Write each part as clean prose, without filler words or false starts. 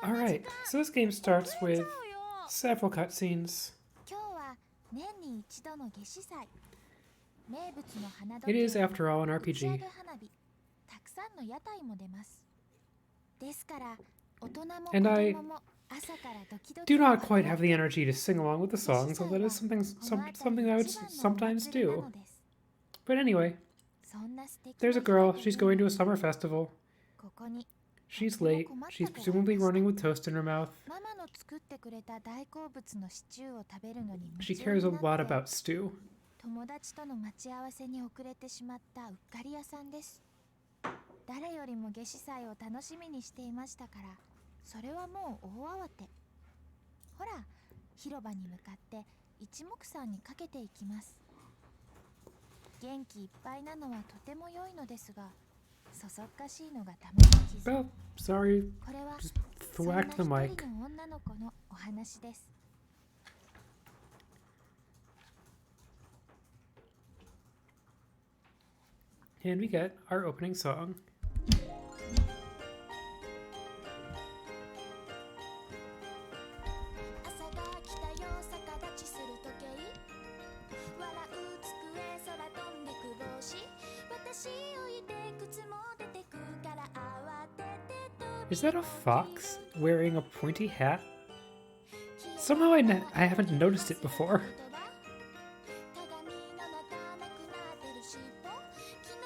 Alright, so this game starts with several cutscenes. It is, after all, an RPG. And I do not quite have the energy to sing along with the songs, although that is something I would sometimes do. But anyway, there's a girl. She's going to a summer festival. She's late. She's presumably running with toast in her mouth. She cares a lot about stew. 友達との待ち合わせに遅れてしまったうっかり屋さんです。誰よりも夏至祭を楽しみにしていましたから、それはもう大慌て。ほら、広場に向かって一目散にかけていきます。元気いっぱいなのはとても良いのですが、そそっかしいのがため息。Oh, sorry. これは Just そんな thwacked 一 the 人 mic. の女の子のお話です。And we get our opening song. 朝が来たよ逆立ちする時計笑う机空飛んでく帽子私置いて靴も出てくから慌てて飛び Is that a fox wearing a pointy hat? Somehow I haven't noticed it before. 鏡の中なくなってる尻尾昨日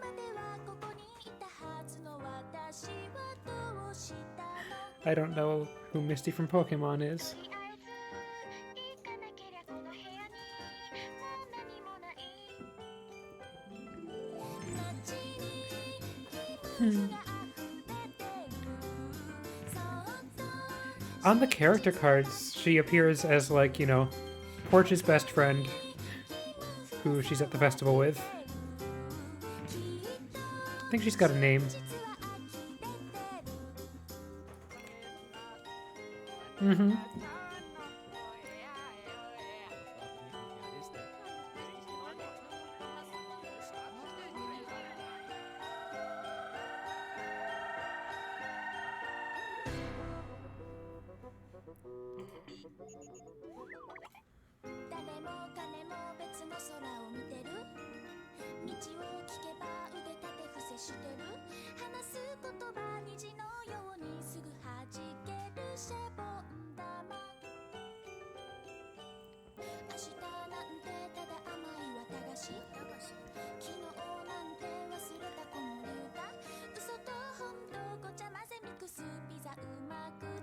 まではここにいたはずの私はどうしたの I don't know who Misty from Pokemon is. とりあえず行かなけりゃこの部屋にもう何もない街に気持ちが溢れてるそっと On the character cards, she appears as, like, you know, Porch's best friend, who she's at the festival with. I think she's got a name. Mm-hmm.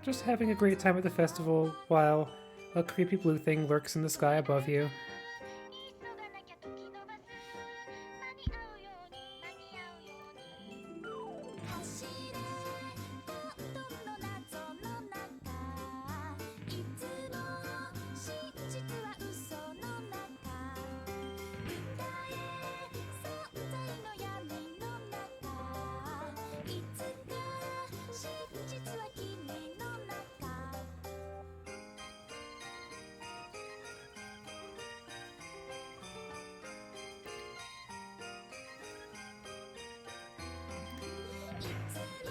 Just having a great time at the festival while a creepy blue thing lurks in the sky above you.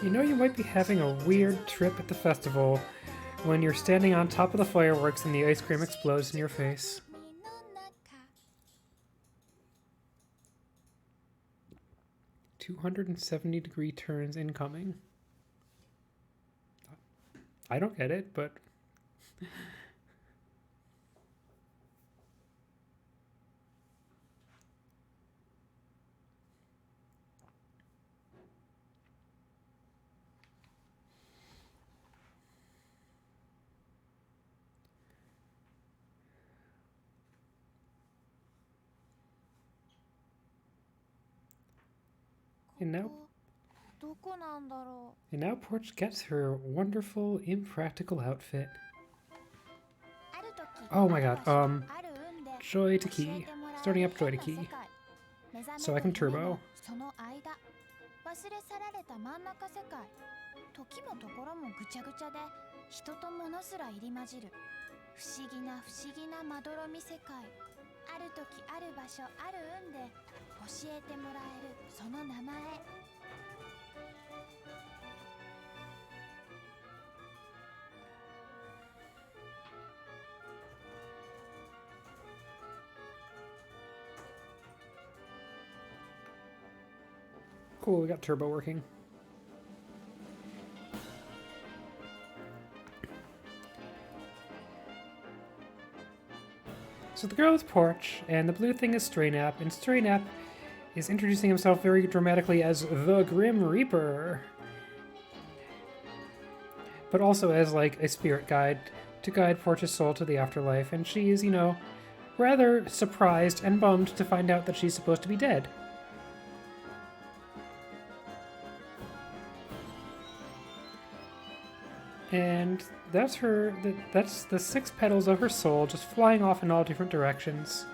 You know you might be having a weird trip at the festival when you're standing on top of the fireworks and the ice cream explodes in your face. "270-degree turns incoming." I don't get it, but... And now, どこなんだろ and now Porch gets her wonderful, impractical outfit. うある時 Oh my god, ある運で Joy to 教 key. えてもらう Starting up Joy to 変な key. 世界目覚め So I can と夢 turbo. のその間忘れ去られた真ん中世界時もところもぐちゃぐちゃで人と物すら入り混じる不思議なまどろみ世界ある時ある場所ある運で教えてもらえるその名前 Cool, we got turbo working. So the girl is Porch, and the blue thing is Straynap, and Straynap is introducing himself very dramatically as the Grim Reaper. But also as, like, a spirit guide to guide Porch's soul to the afterlife, and she is, you know, rather surprised and bummed to find out that she's supposed to be dead. And that's that's the 6 petals of her soul just flying off in all different directions.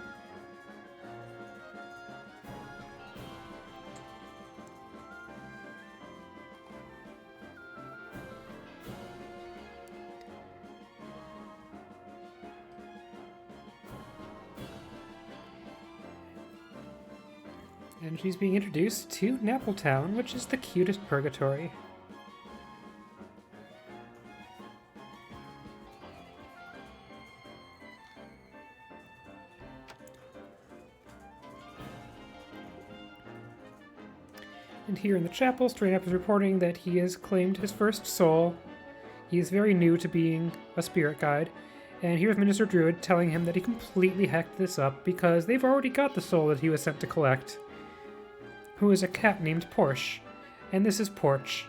And she's being introduced to Napple Town, which is the cutest purgatory. And here in the chapel, Straynap is reporting that he has claimed his first soul. He is very new to being a spirit guide. And here's Minister Druid telling him that he completely hacked this up because they've already got the soul that he was sent to collect, who is a cat named Porch. And this is Porch.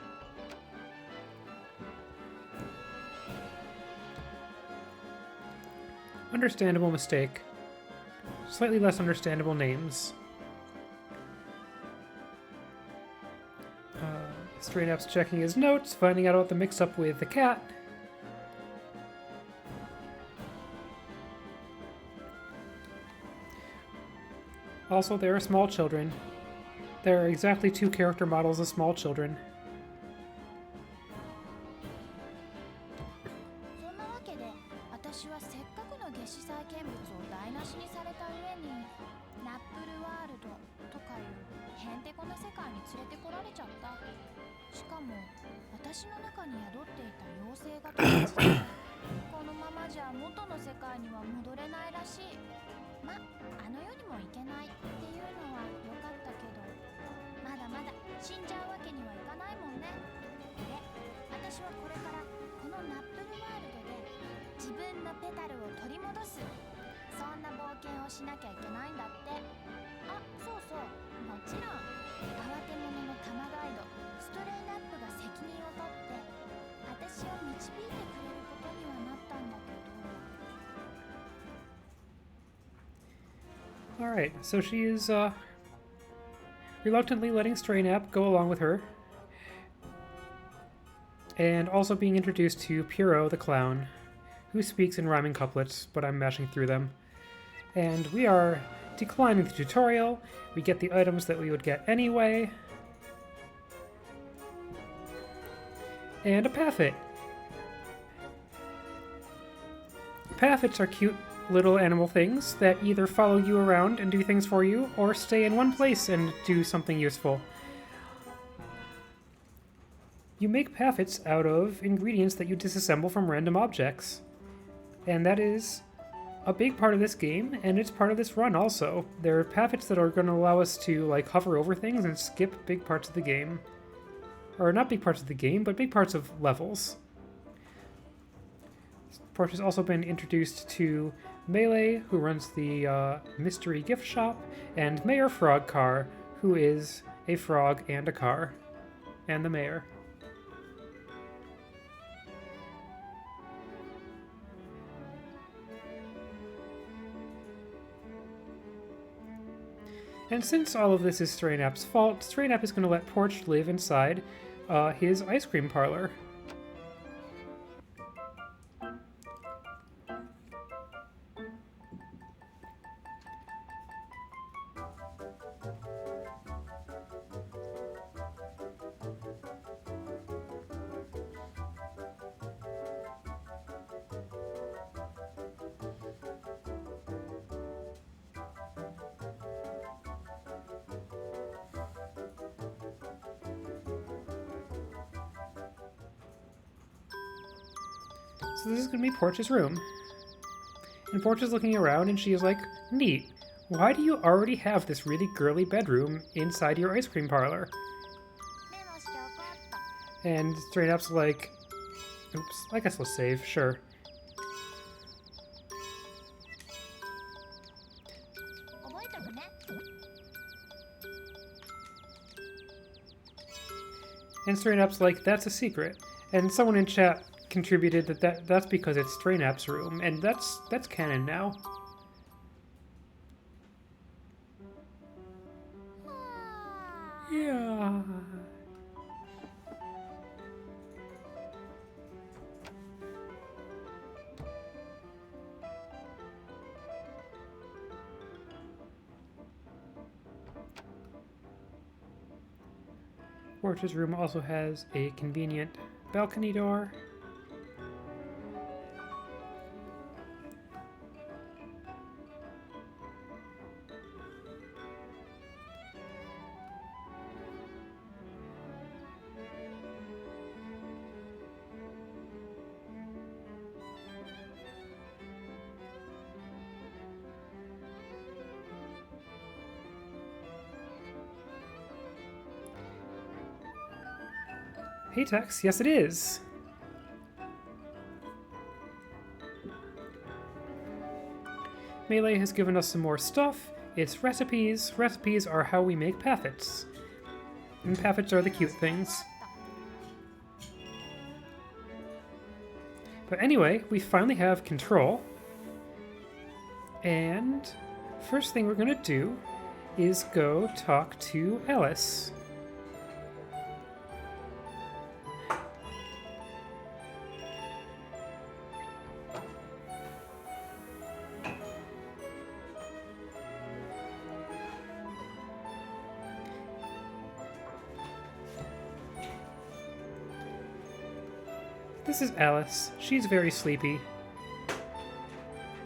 Understandable mistake. Slightly less understandable names. Straynap's checking his notes, finding out about the mix-up with the cat. Also, there are small children. There are exactly 2 character models of small children. そんなわけで、私はせっかくの夏至祭見物を台無しにされた上に、ナップルワールドとかいうへんてこな世界に連れてこられちゃった。しかも、私の中に宿っていた妖精が友達で、このままじゃ元の世界には戻れないらしい。ま、あの世にも行けないっていうのは良かったけど、まだまだ死んじゃうわけにはいかないもんね。で、私はこれからこのナップルワールドで自分のペタルを取り戻す、そんな冒険をしなきゃいけないんだって。あ、そうそう、もちろん慌て者の玉ガイドストレイナップが責任を取って私を導いてくれることにはなったんだけど。Alright, so she is reluctantly letting Straynap go along with her. And also being introduced to Puro the clown, who speaks in rhyming couplets, but I'm mashing through them. And we are declining the tutorial. We get the items that we would get anyway. And a Paffet. Paffets are cute little animal things that either follow you around and do things for you, or stay in one place and do something useful. You make Paffets out of ingredients that you disassemble from random objects. And that is a big part of this game, and it's part of this run also. There are Paffets that are going to allow us to, like, hover over things and skip big parts of the game. Or not big parts of the game, but big parts of levels. Porch has also been introduced to Melee, who runs the mystery gift shop, and Mayor Frogcar, who is a frog and a car, and the mayor. And since all of this is Straynap's fault, Straynap is going to let Porch live inside his ice cream parlor. So this is going to be Porch's room. And Porch is looking around and she is like, neat, why do you already have this really girly bedroom inside your ice cream parlor? And Straight Up's like, oops, I guess let's save, sure. And Straight Up's like, that's a secret. And someone in chat contributed that's because it's Straight Up's room, and that's canon now. Yeah. Porch's room also has a convenient balcony door. Hey Tex, yes it is! Melee has given us some more stuff. It's recipes. Recipes are how we make paffets. And paffets are the cute things. But anyway, we finally have control. And first thing we're gonna do is go talk to Alice. This is Alice. She's very sleepy.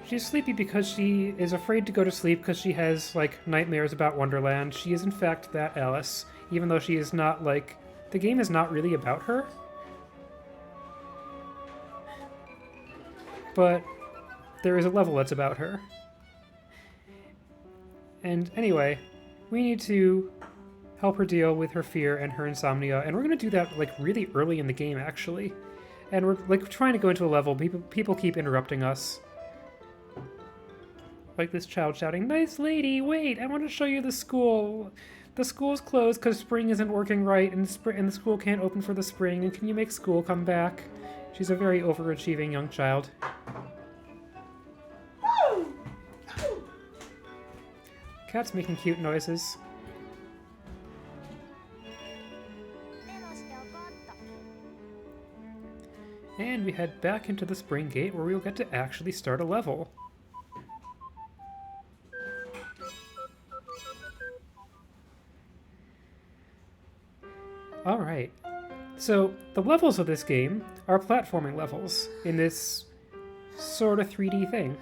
She's sleepy because she is afraid to go to sleep because she has, like, nightmares about Wonderland. She is, in fact, that Alice, even though she is not, like... The game is not really about her. But there is a level that's about her. And anyway, we need to help her deal with her fear and her insomnia, and we're going to do that, like, really early in the game, actually. And we're, like, trying to go into a level. People keep interrupting us. Like this child shouting, "Nice lady, wait, I want to show you the school. The school's closed because spring isn't working right, and the school can't open for the spring, and can you make school come back?" She's a very overachieving young child. Cat's making cute noises. And we head back into the spring gate where we'll get to actually start a level. Alright, so the levels of this game are platforming levels in this sort of 3D thing.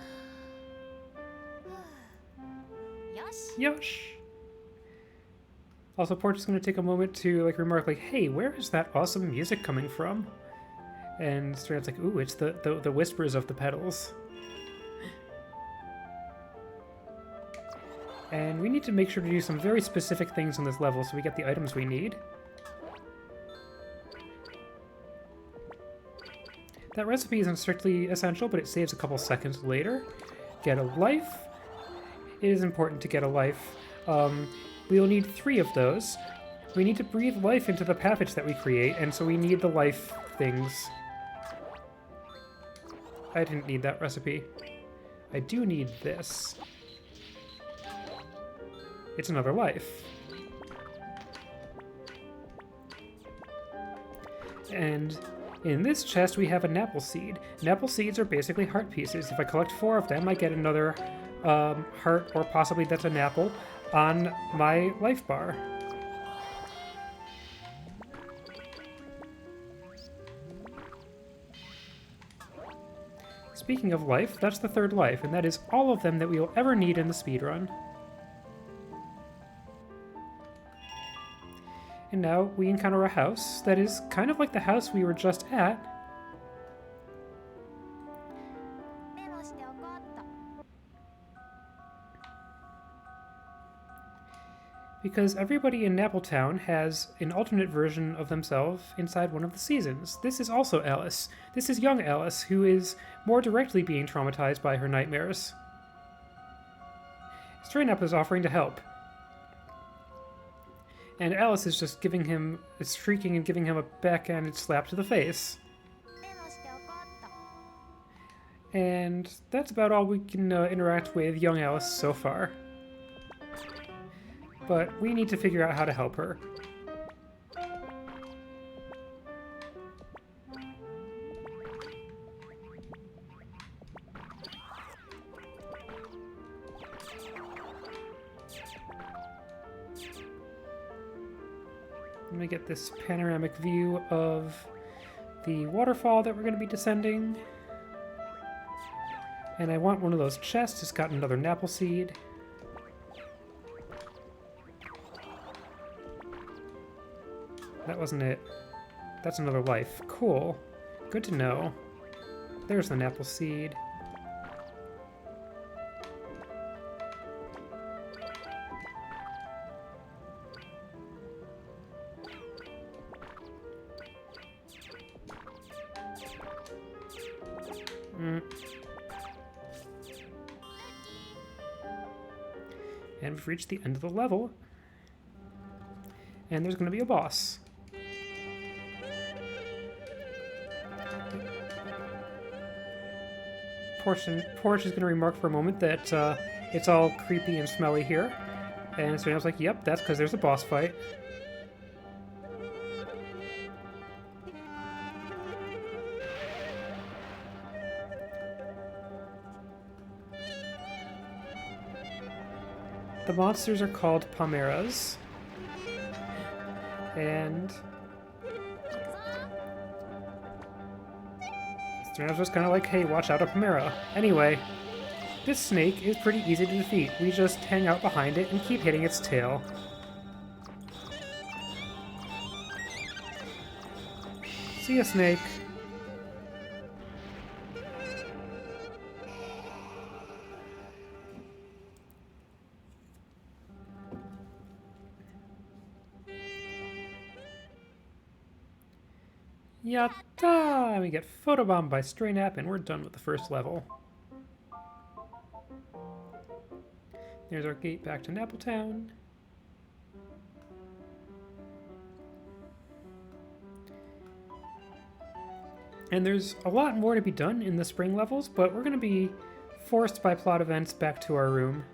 Yosh! Also, Porch is going to take a moment to like remark like, "Hey, where is that awesome music coming from?" And Strand's like, "Ooh, it's the whispers of the petals." And we need to make sure to do some very specific things on this level so we get the items we need. That recipe isn't strictly essential, but it saves a couple seconds later. Get a life. It is important to get a life. We will need 3 of those. We need to breathe life into the package that we create, and so we need the life things. I didn't need that recipe. I do need this. It's another life. And in this chest, we have a Napple seed. Napple seeds are basically heart pieces. If I collect 4 of them, I get another heart, or possibly that's a Napple, on my life bar. Speaking of life, that's the 3rd life, and that is all of them that we will ever need in the speedrun. And now we encounter a house that is kind of like the house we were just at. because everybody in Nappletown has an alternate version of themselves inside one of the seasons. This is also Alice. This is young Alice, who is more directly being traumatized by her nightmares. Stray Napple is offering to help. And Alice is just shrieking and giving him a backhanded slap to the face. And that's about all we can interact with young Alice so far. But we need to figure out how to help her. Let me get this panoramic view of the waterfall that we're going to be descending. And I want one of those chests. It's got another Napple seed. That wasn't it. That's another life. Cool. Good to know. There's the Napple seed. And we've reached the end of the level. And there's going to be a boss. Porch is going to remark for a moment that it's all creepy and smelly here. And so I was like, yep, that's because there's a boss fight. The monsters are called Palmeras. And I was just kind of like, hey, watch out, a Palmera. Anyway, this snake is pretty easy to defeat. We just hang out behind it and keep hitting its tail. See ya, snake. Yatta! And we get photobombed by Stray Nap, and we're done with the first level. There's our gate back to Nappletown. And there's a lot more to be done in the spring levels, but we're going to be forced by plot events back to our room.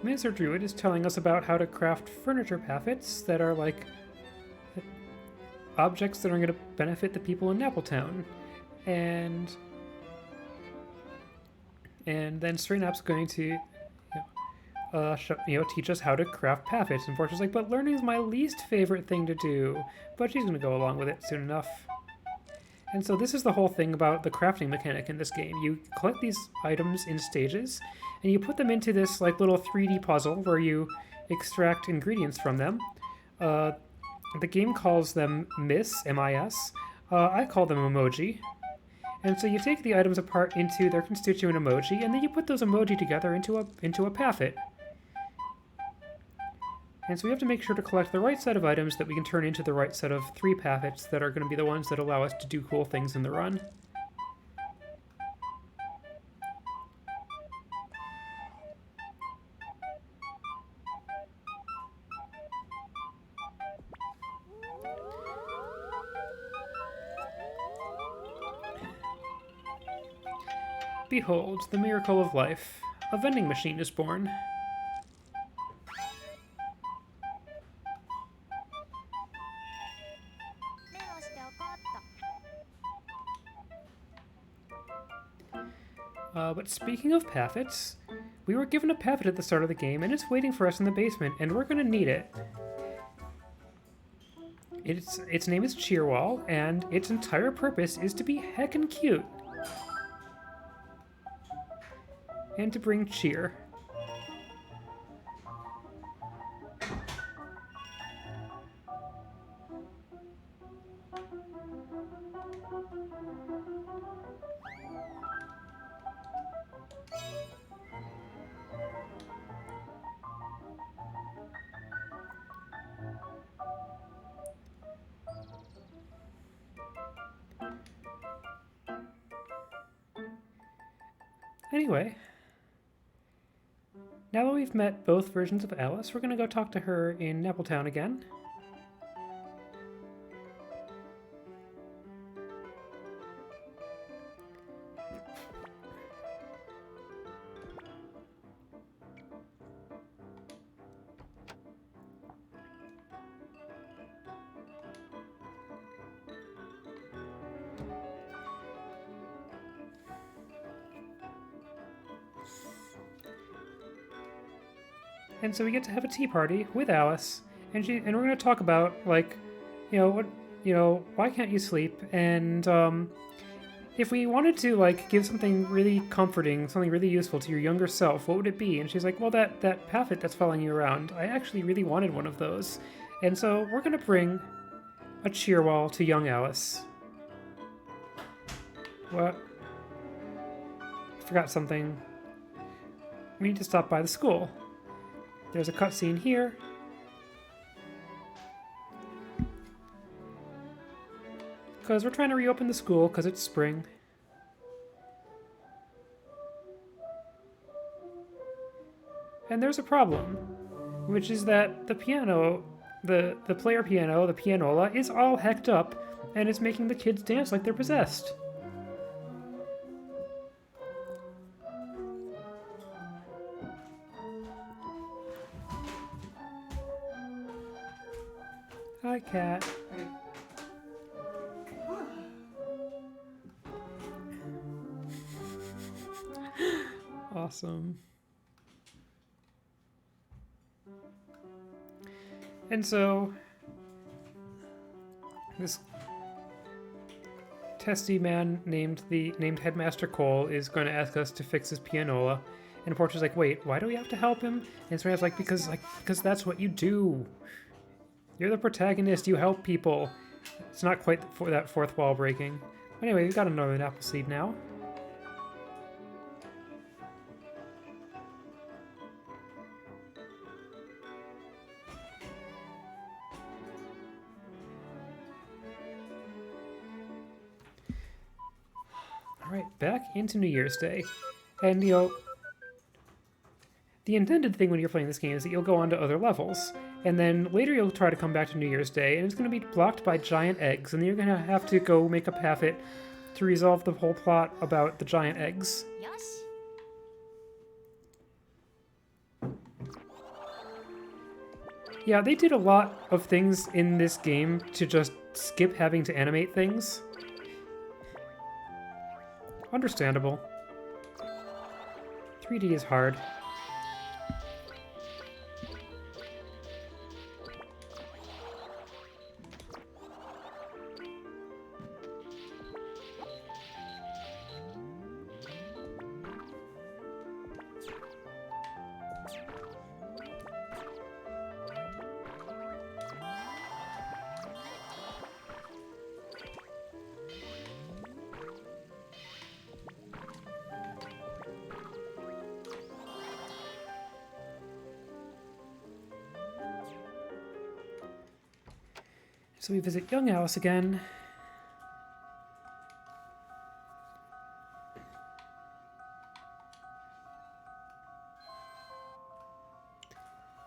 Mr. Druid is telling us about how to craft furniture paffets that are like objects that are going to benefit the people in Nappletown. And then Stray Nap's going to teach us how to craft paffets. And Fortune's like, but learning is my least favorite thing to do. But she's going to go along with it soon enough. And so this is the whole thing about the crafting mechanic in this game. You collect these items in stages, and you put them into this like little 3D puzzle where you extract ingredients from them. The game calls them M-I-S. I call them emoji. And so you take the items apart into their constituent emoji, and then you put those emoji together into a paffet. And so we have to make sure to collect the right set of items that we can turn into the right set of 3 paffets that are going to be the ones that allow us to do cool things in the run. Behold, the miracle of life. A vending machine is born. But speaking of paffets, we were given a paffet at the start of the game, and it's waiting for us in the basement, and we're going to need it. Its name is Cheerwall, and its entire purpose is to be heckin' cute. And to bring cheer. Anyway, now that we've met both versions of Alice, we're gonna go talk to her in Nappletown again. And so we get to have a tea party with Alice, and we're gonna talk about, like, why can't you sleep? And if we wanted to, like, give something really comforting, something really useful to your younger self, what would it be? And she's like, well, that Paffet that's following you around, I actually really wanted one of those. And so we're gonna bring a Cheerwall to young Alice. What? Forgot something. We need to stop by the school. There's a cutscene here. Because we're trying to reopen the school because it's spring. And there's a problem, which is that the piano, the player piano, the pianola, is all hecked up, and it's making the kids dance like they're possessed. Hi, cat. Awesome. And so this testy man named Headmaster Cole is going to ask us to fix his pianola. And Portia's like, wait, why do we have to help him? And Serena's like, because that's what you do. You're the protagonist, you help people. It's not quite for that fourth wall breaking. Anyway, we've got a northern apple seed now. Alright, back into New Year's Day. And, the intended thing when you're playing this game is that you'll go on to other levels. And then later you'll try to come back to New Year's Day, and it's going to be blocked by giant eggs, and then you're going to have to go make a Paffet to resolve the whole plot about the giant eggs. Yeah, they did a lot of things in this game to just skip having to animate things. Understandable. 3D is hard. So we visit young Alice again.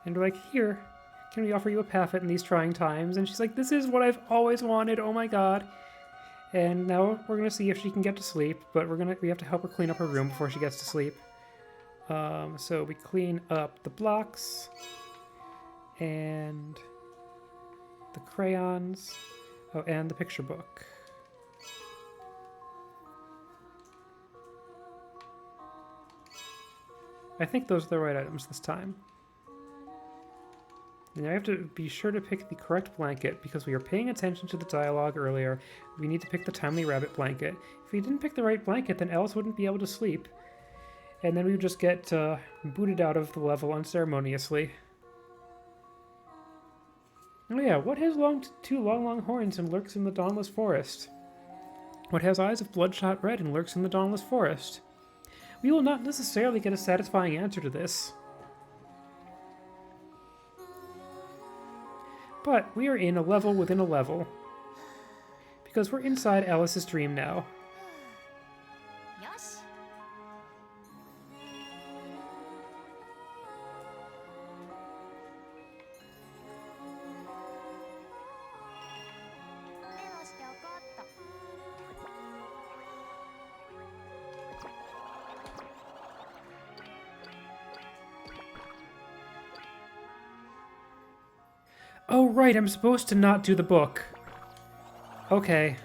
And we're like, here, can we offer you a Paffet in these trying times? And she's like, this is what I've always wanted, oh my god. And now we're gonna see if she can get to sleep, but we have to help her clean up her room before she gets to sleep. So we clean up the blocks and the crayons. Oh, and the picture book. I think those are the right items this time. Now I have to be sure to pick the correct blanket because we were paying attention to the dialogue earlier. We need to pick the timely rabbit blanket. If we didn't pick the right blanket, then Alice wouldn't be able to sleep. And then we would just get booted out of the level unceremoniously. Oh yeah, what has two long horns and lurks in the dawnless forest? What has eyes of bloodshot red and lurks in the dawnless forest? We will not necessarily get a satisfying answer to this. But we are in a level within a level. Because we're inside Alice's dream now. Oh, right, I'm supposed to not do the book. Okay.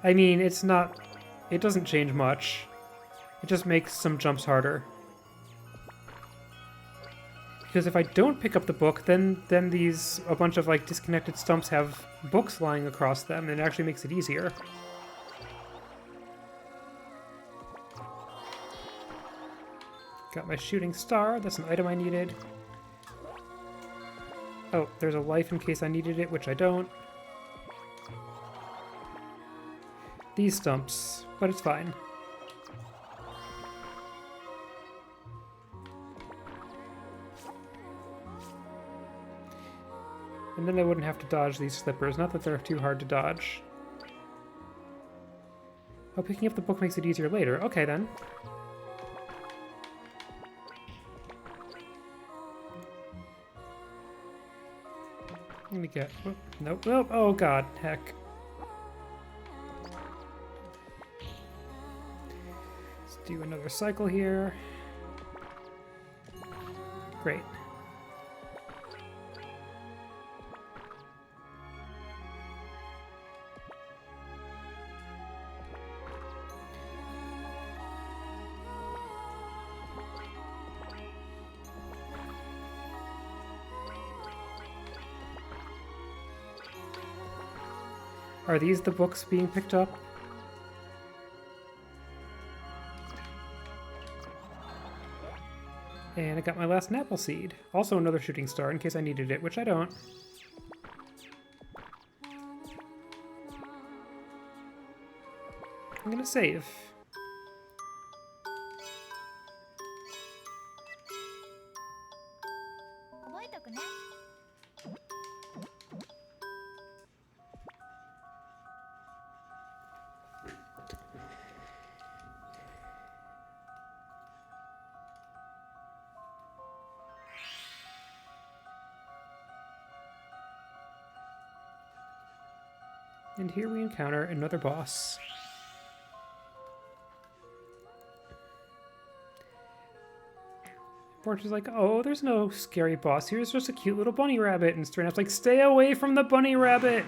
I mean, it's not... It doesn't change much. It just makes some jumps harder. Because if I don't pick up the book, then a bunch of, like, disconnected stumps have books lying across them, and it actually makes it easier. Got my shooting star. That's an item I needed. Oh, there's a life in case I needed it, which I don't. These stumps, but it's fine. And then I wouldn't have to dodge these slippers, not that they're too hard to dodge. Oh, picking up the book makes it easier later. Okay, then. Let me get... Whoop, nope. Nope. Oh, God. Heck. Let's do another cycle here. Great. Are these the books being picked up? And I got my last Napple seed. Also another shooting star in case I needed it, which I don't. I'm gonna save. And here we encounter another boss. Borch is like, oh, there's no scary boss here. It's just a cute little bunny rabbit. And Stranap's like, stay away from the bunny rabbit!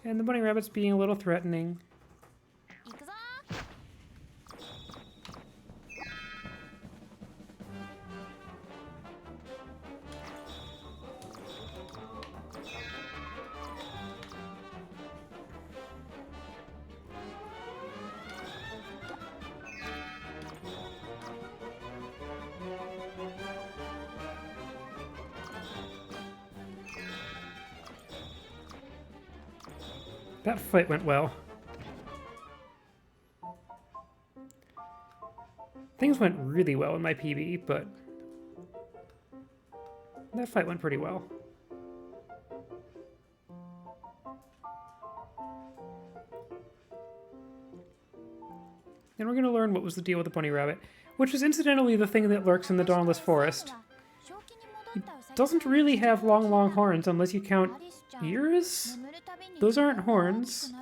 And the bunny rabbit's being a little threatening. That fight went well. Things went really well in my PB, but that fight went pretty well. And we're going to learn what was the deal with the bunny rabbit, which is incidentally the thing that lurks in the Dawnless Forest. It doesn't really have long horns unless you count ears? Those aren't horns.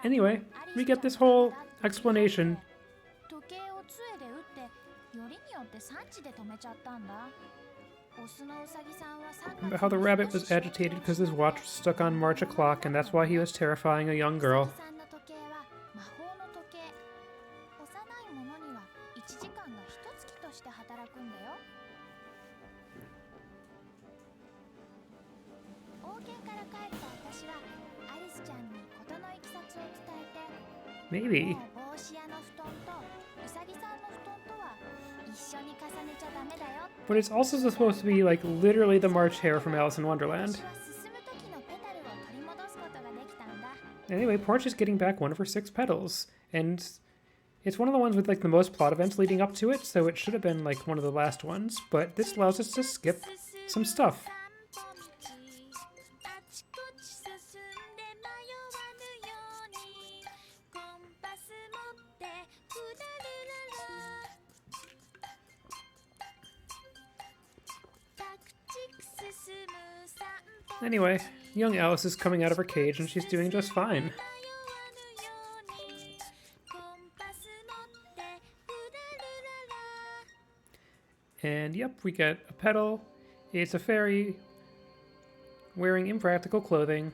Anyway, we get this whole explanation about how the rabbit was agitated because his watch was stuck on March o'clock, and that's why he was terrifying a young girl. Maybe. But it's also supposed to be like literally the March Hare from Alice in Wonderland. Anyway, Porch is getting back one of her 6 petals, and it's one of the ones with like the most plot events leading up to it, so it should have been like one of the last ones, but this allows us to skip some stuff. Anyway, young Alice is coming out of her cage and she's doing just fine. And yep, we get a petal. It's a fairy wearing impractical clothing.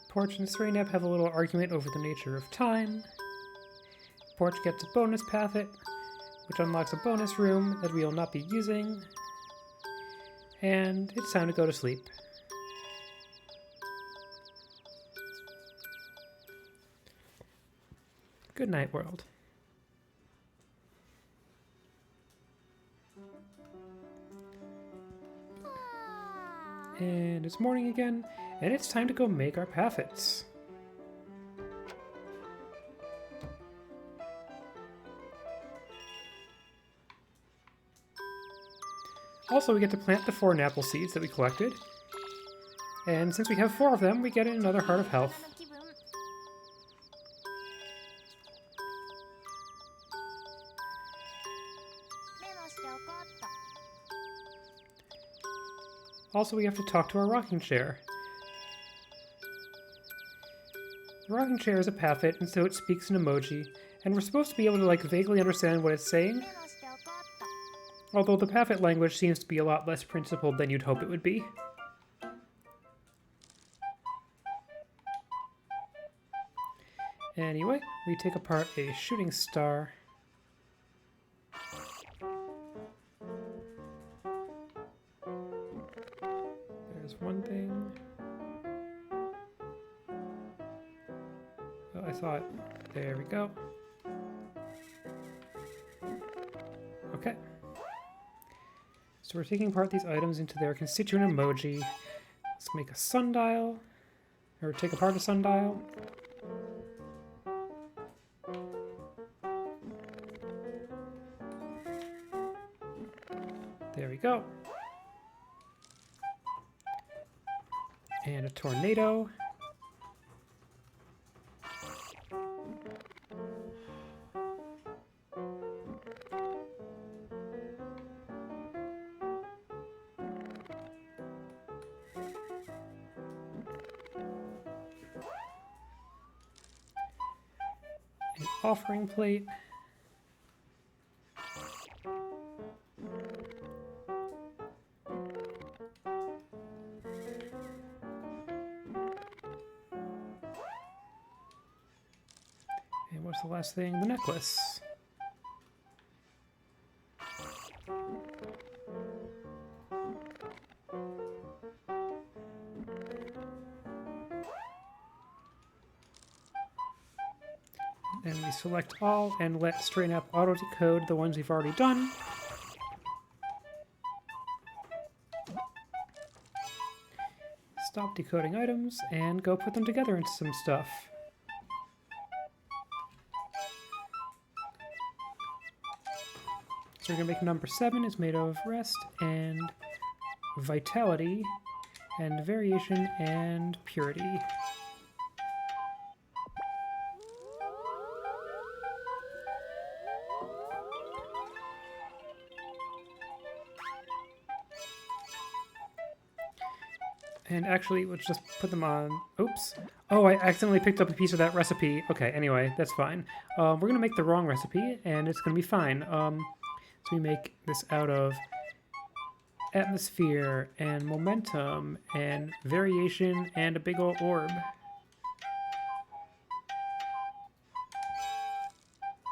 Porch and Serenap have a little argument over the nature of time. Porch gets a bonus packet, which unlocks a bonus room that we will not be using. And it's time to go to sleep. Good night, world. And it's morning again, and it's time to go make our paffets. Also, we get to plant the 4 Napple seeds that we collected. And since we have 4 of them, we get another Heart of Health. Also, we have to talk to our rocking chair. The rocking chair is a paffet, and so it speaks in emoji, and we're supposed to be able to like vaguely understand what it's saying. Although the paffet language seems to be a lot less principled than you'd hope it would be. Anyway, we take apart a shooting star. There's one thing. Oh, I saw it. There we go. Okay. So we're taking apart these items into their constituent emoji. Let's make a sundial. Or take apart a sundial. There we go. And a tornado. An offering plate. And what's the last thing? The necklace. And we select all and let Serenap auto-decode the ones we've already done. Stop decoding items and go put them together into some stuff. So we're going to make number 7 is made of rest and vitality and variation and purity. And actually, let's just put them on. Oops. Oh, I accidentally picked up a piece of that recipe. Okay, anyway, that's fine. We're going to make the wrong recipe, and it's going to be fine. So we make this out of atmosphere and momentum and variation and a big old orb.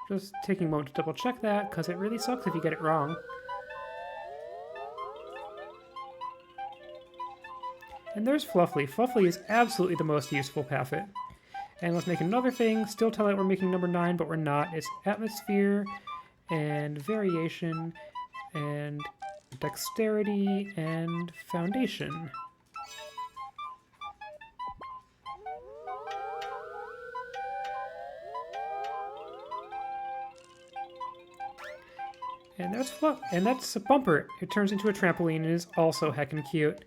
Just taking a moment to double check that, because it really sucks if you get it wrong. And there's Fluffly. Fluffly is absolutely the most useful Paffet. And let's make another thing. Still tell it we're making number 9, but we're not. It's atmosphere and variation and dexterity and foundation. And that's a bumper. It turns into a trampoline and is also heckin' cute.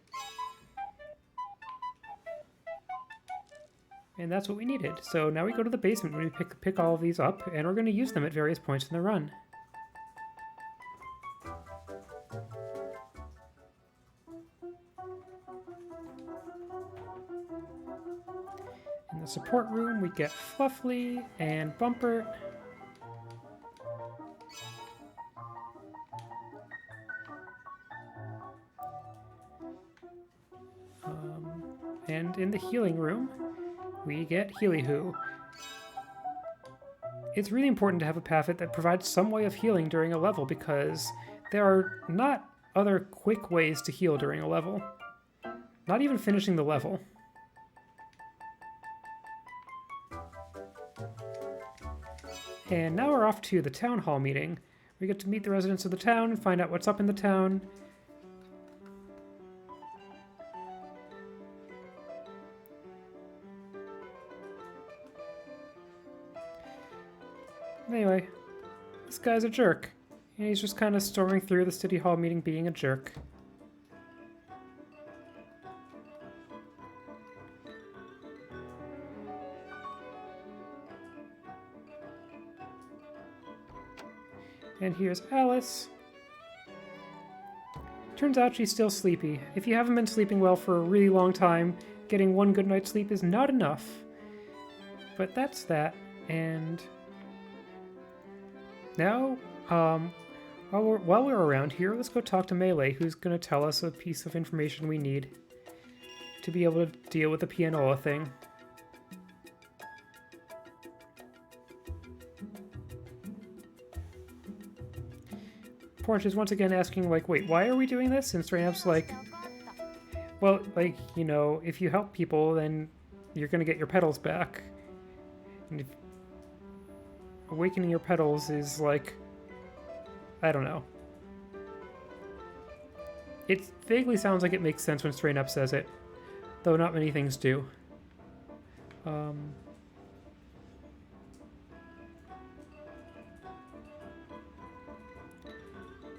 And that's what we needed. So now we go to the basement when we pick all of these up, and we're going to use them at various points in the run. In the support room, we get Fluffly and Bumper. And in the healing room, we get Healy-Hoo. It's really important to have a Paffet that provides some way of healing during a level because there are not other quick ways to heal during a level. Not even finishing the level. And now we're off to the town hall meeting. We get to meet the residents of the town and find out what's up in the town. Anyway, this guy's a jerk. And he's just kind of storming through the city hall meeting being a jerk. And here's Alice. Turns out she's still sleepy. If you haven't been sleeping well for a really long time, getting one good night's sleep is not enough. But that's that, and now, while we're around here, let's go talk to Melee, who's going to tell us a piece of information we need to be able to deal with the pianola thing. Porch is once again asking, like, wait, why are we doing this? And Strainup's like, well, like, you know, if you help people, then you're going to get your petals back. And if awakening your petals is like, I don't know. It vaguely sounds like it makes sense when Strainup says it, though not many things do.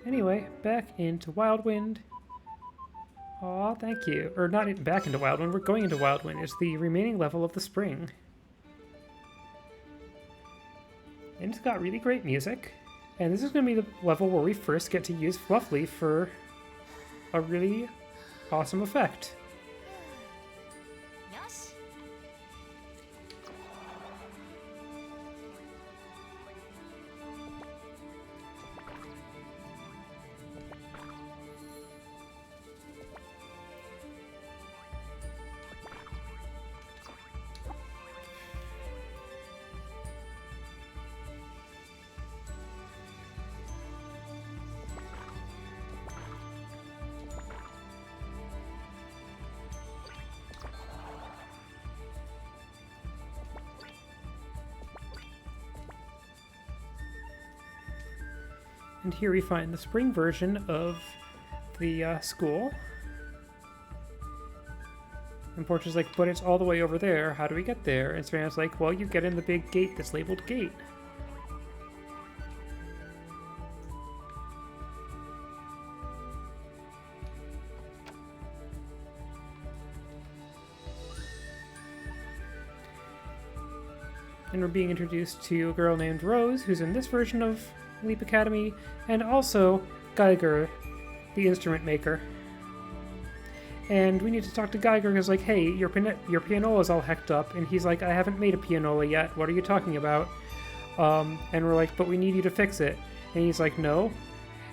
Anyway, back into Wildwind. Aw, thank you. Or not back into Wildwind, we're going into Wildwind. It's the remaining level of the spring. And it's got really great music. And this is going to be the level where we first get to use Fluffly for a really awesome effect. And here we find the spring version of the school. And Porch is like, but it's all the way over there. How do we get there? And Savannah's like, well, you get in the big gate that's labeled gate. And we're being introduced to a girl named Rose, who's in this version of Leap Academy, and also Geiger, the instrument maker. And we need to talk to Geiger because, like, hey, your pianola's all hecked up. And he's like, I haven't made a pianola yet. What are you talking about? And we're like, but we need you to fix it. And he's like, no.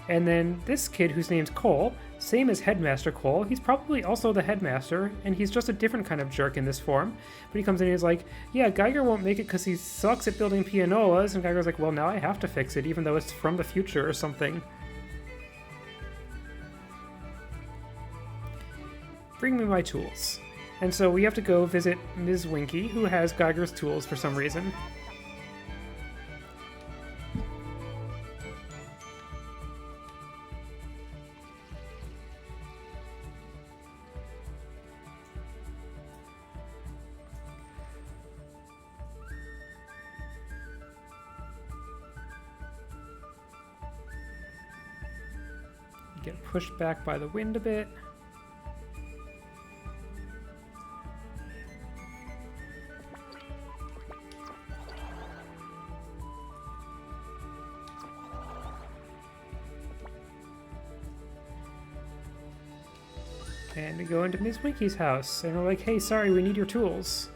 And then this kid, whose name's Cole, same as Headmaster Cole, he's probably also the headmaster, and he's just a different kind of jerk in this form. But he comes in and he's like, yeah, Geiger won't make it because he sucks at building pianolas. And Geiger's like, well, now I have to fix it, even though it's from the future or something. Bring me my tools. And so we have to go visit Ms. Winky, who has Geiger's tools for some reason. Get pushed back by the wind a bit. And we go into Ms. Winky's house, and we're like, hey, sorry, we need your tools.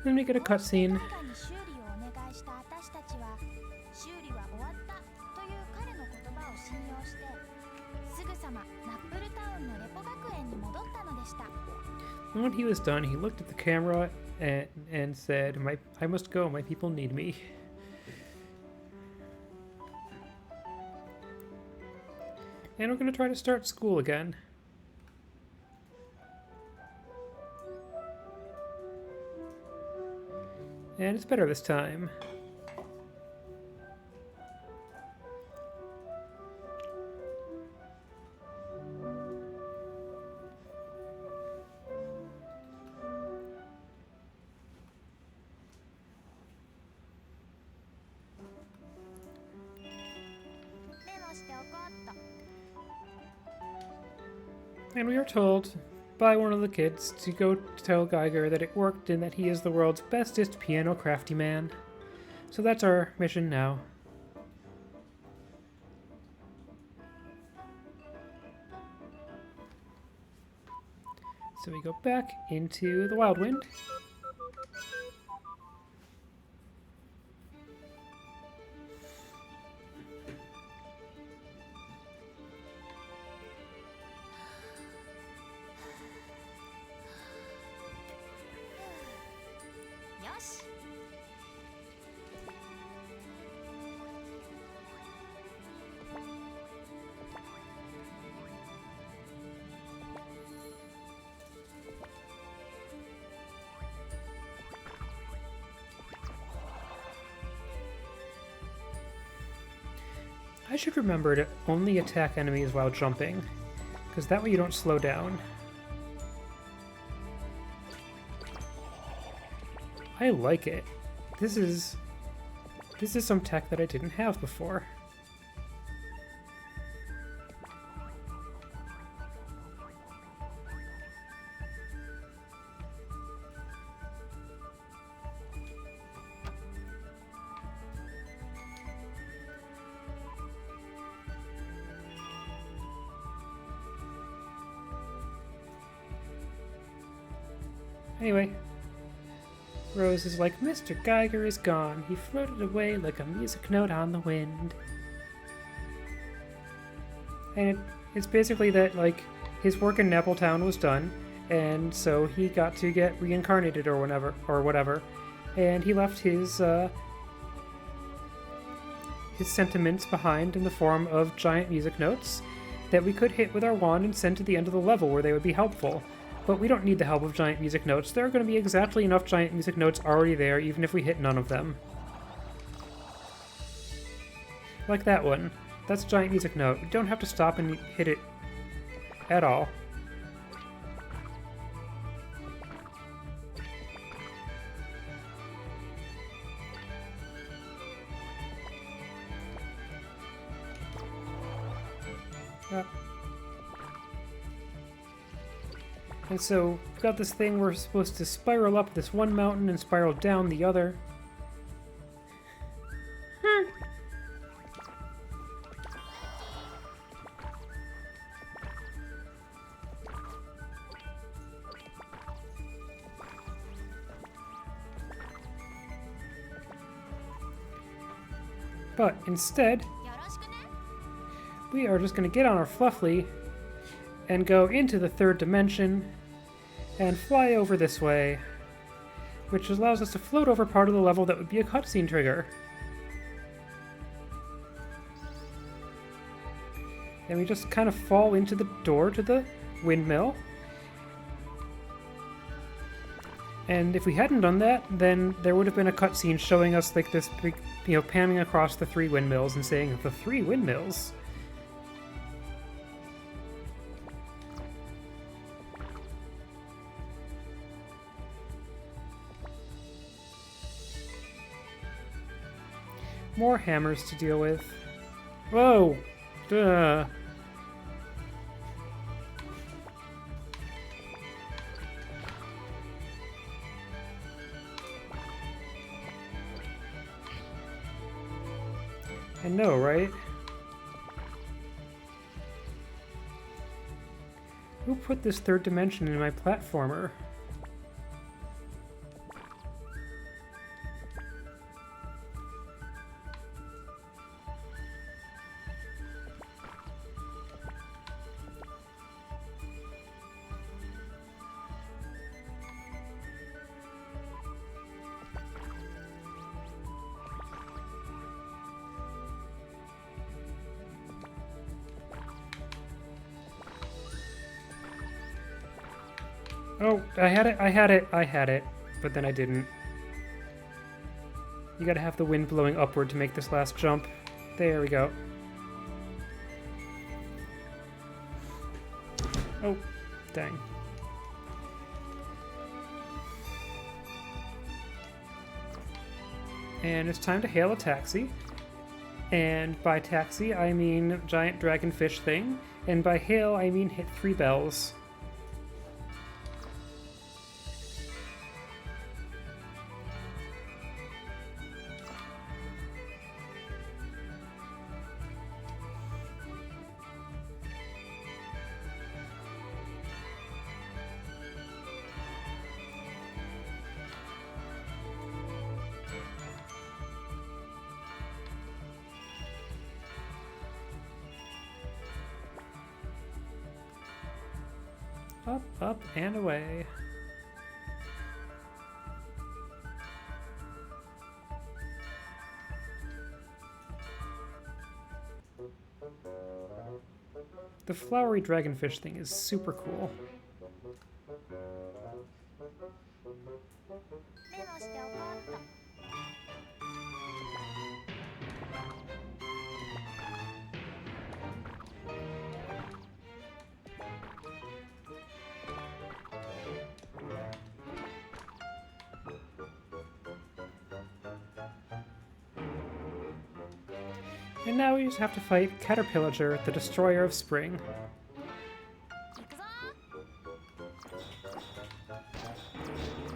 Then we get a cutscene. And when he was done, he looked at the camera and said, I must go, my people need me. And we're going to try to start school again. And it's better this time. And we are told by one of the kids to go tell Geiger that it worked and that he is the world's bestest piano crafty man. So that's our mission now. So we go back into the Wild Wind. I should remember to only attack enemies while jumping, because that way you don't slow down. I like it. This is some tech that I didn't have before. Anyway, Rose is like, Mr. Geiger is gone. He floated away like a music note on the wind. And it's basically that, like, his work in Nappletown was done, and so he got to get reincarnated or whatever, and he left his sentiments behind in the form of giant music notes that we could hit with our wand and send to the end of the level where they would be helpful. But we don't need the help of giant music notes. There are going to be exactly enough giant music notes already there, even if we hit none of them. Like that one. That's a giant music note. We don't have to stop and hit it at all. And so, we've got this thing we're supposed to spiral up this one mountain and spiral down the other. But instead, we are just going to get on our Fluffly and go into the third dimension and fly over this way, which allows us to float over part of the level that would be a cutscene trigger. And we just kind of fall into the door to the windmill. And if we hadn't done that, then there would have been a cutscene showing us like this big, panning across the 3 windmills and saying, the 3 windmills? More hammers to deal with. Whoa! Duh. I know, right? Who put this third dimension in my platformer? Oh, I had it, but then I didn't. You gotta have the wind blowing upward to make this last jump. There we go. Oh, dang. And it's time to hail a taxi. And by taxi, I mean giant dragonfish thing. And by hail, I mean hit 3 bells. Up, up, and away. The flowery dragonfish thing is super cool. And now we just have to fight Caterpillager, the destroyer of spring.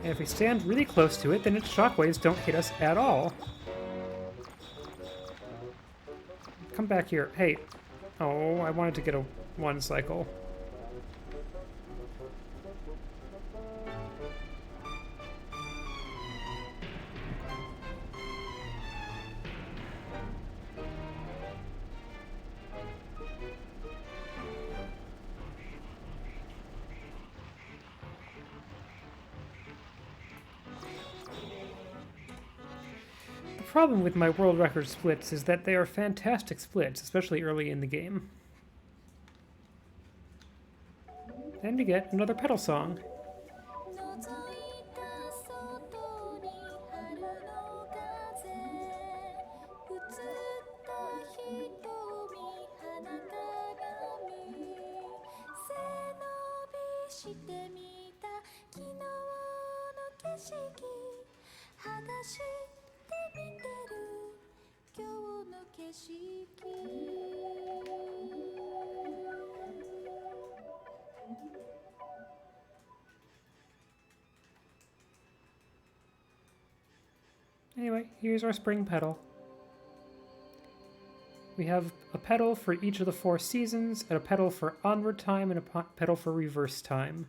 And if we stand really close to it, then its shockwaves don't hit us at all. Come back here. Hey. Oh, I wanted to get a 1 cycle. problem with my world record splits is that they are fantastic splits, especially early in the game. And we get another pedal song. 覗いた外に春の風映った瞳花鏡背伸びしてみた昨日の景色剥がしてみてる今日の景色 Anyway, here's our spring pedal. We have a pedal for each of the 4 seasons, and a pedal for onward time, and a pedal for reverse time.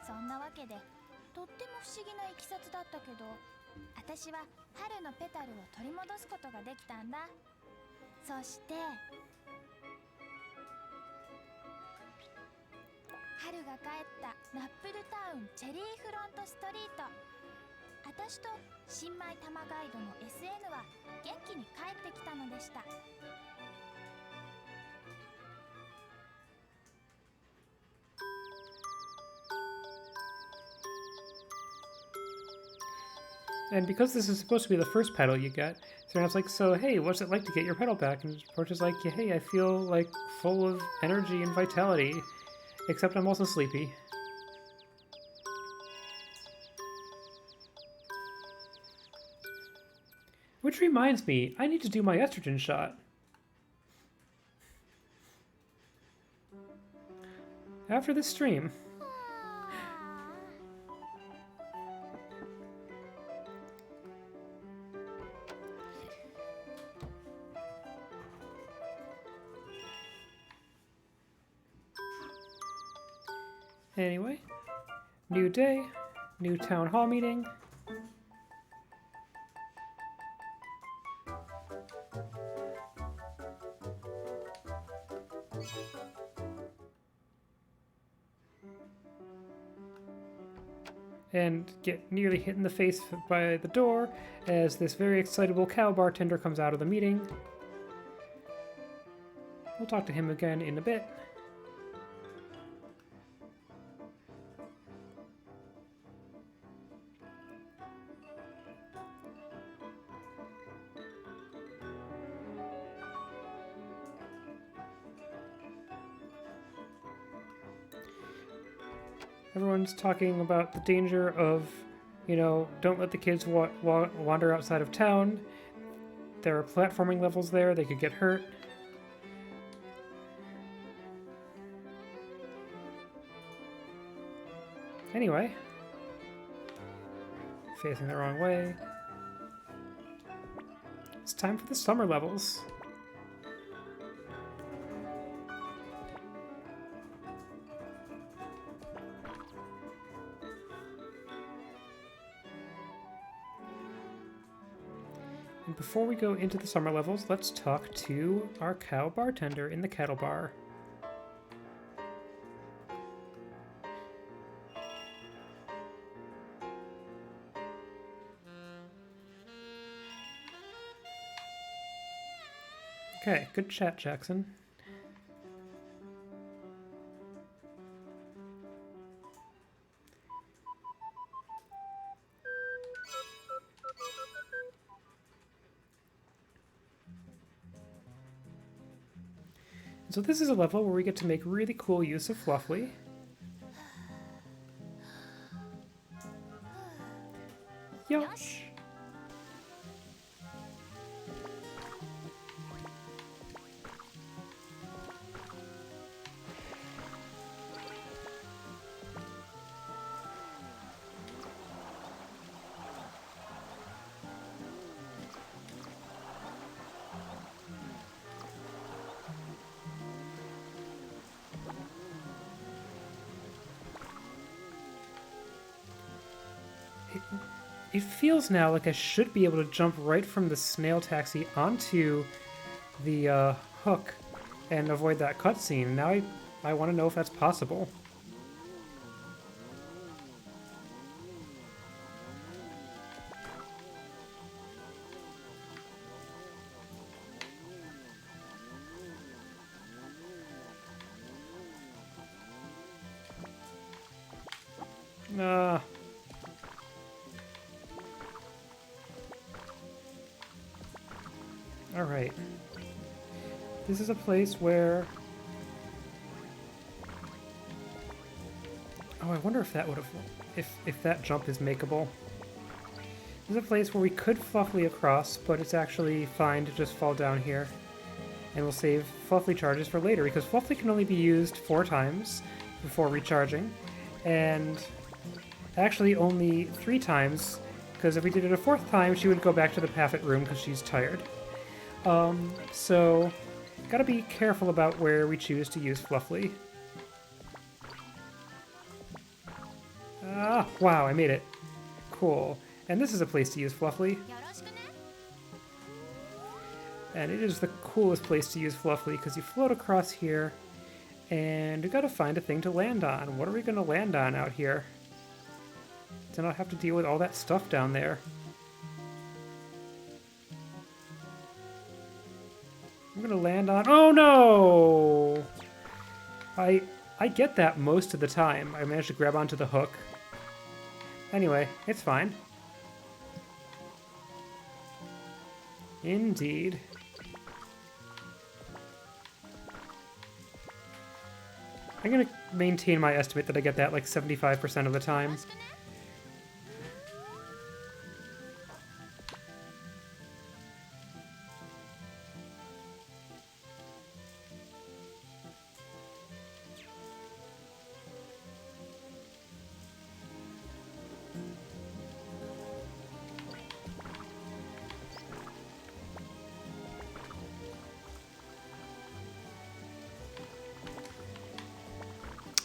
So んなわけでとっても不思議ないきさつだったけど私は春のペタルを取り戻すことができたんだそして春が帰ったナップルタウンチェリーフロントストリート私と新米玉ガイドの SN は元気に帰ってきたのでした And because this is supposed to be the first pedal you get, Serena's like, so hey, what's it like to get your pedal back? And Porch is like, yeah, hey, I feel like full of energy and vitality, except I'm also sleepy. Which reminds me, I need to do my estrogen shot. After this stream. Anyway, new day, new town hall meeting. And get nearly hit in the face by the door as this very excitable cow bartender comes out of the meeting. We'll talk to him again in a bit. Everyone's talking about the danger of, you know, don't let the kids wander outside of town. There are platforming levels there, they could get hurt. Anyway, facing the wrong way. It's time for the summer levels. And before we go into the summer levels, let's talk to our cow bartender in the cattle bar. Okay, good chat, Jackson. So this is a level where we get to make really cool use of Fluffly. Yosh! It feels now like I should be able to jump right from the snail taxi onto the hook and avoid that cutscene. Now I want to know if that's possible. Alright. This is a place where... Oh, I wonder if that would have... If that jump is makeable. This is a place where we could Fluffly across, but it's actually fine to just fall down here. And we'll save Fluffly charges for later, because Fluffly can only be used 4 times before recharging. And actually only 3 times, because if we did it a 4th time, she would go back to the Paffet room because she's tired. So gotta be careful about where we choose to use Fluffly. Ah, wow, I made it. Cool. And this is a place to use Fluffly. And it is the coolest place to use Fluffly because you float across here and you gotta find a thing to land on. What are we gonna land on out here? To not have to deal with all that stuff down there. I'm gonna land on... Oh no! I get that most of the time. I managed to grab onto the hook. Anyway, it's fine. Indeed. I'm gonna maintain my estimate that I get that like 75% of the time.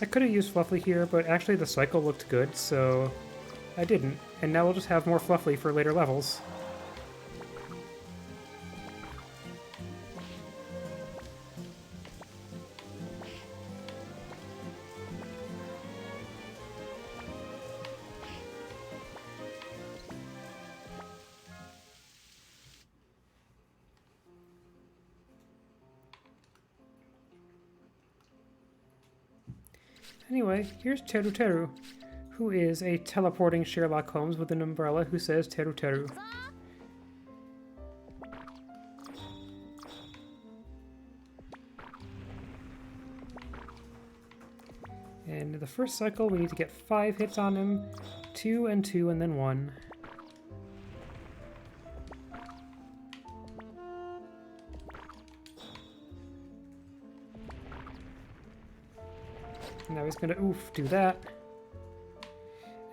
I could have used Fluffly here, but actually the cycle looked good, so I didn't. And now we'll just have more Fluffly for later levels. Anyway, here's Teru Teru, who is a teleporting Sherlock Holmes with an umbrella who says Teru Teru. And in the first cycle, we need to get 5 hits on him, 2 and 2 and then 1. Now he's gonna, do that.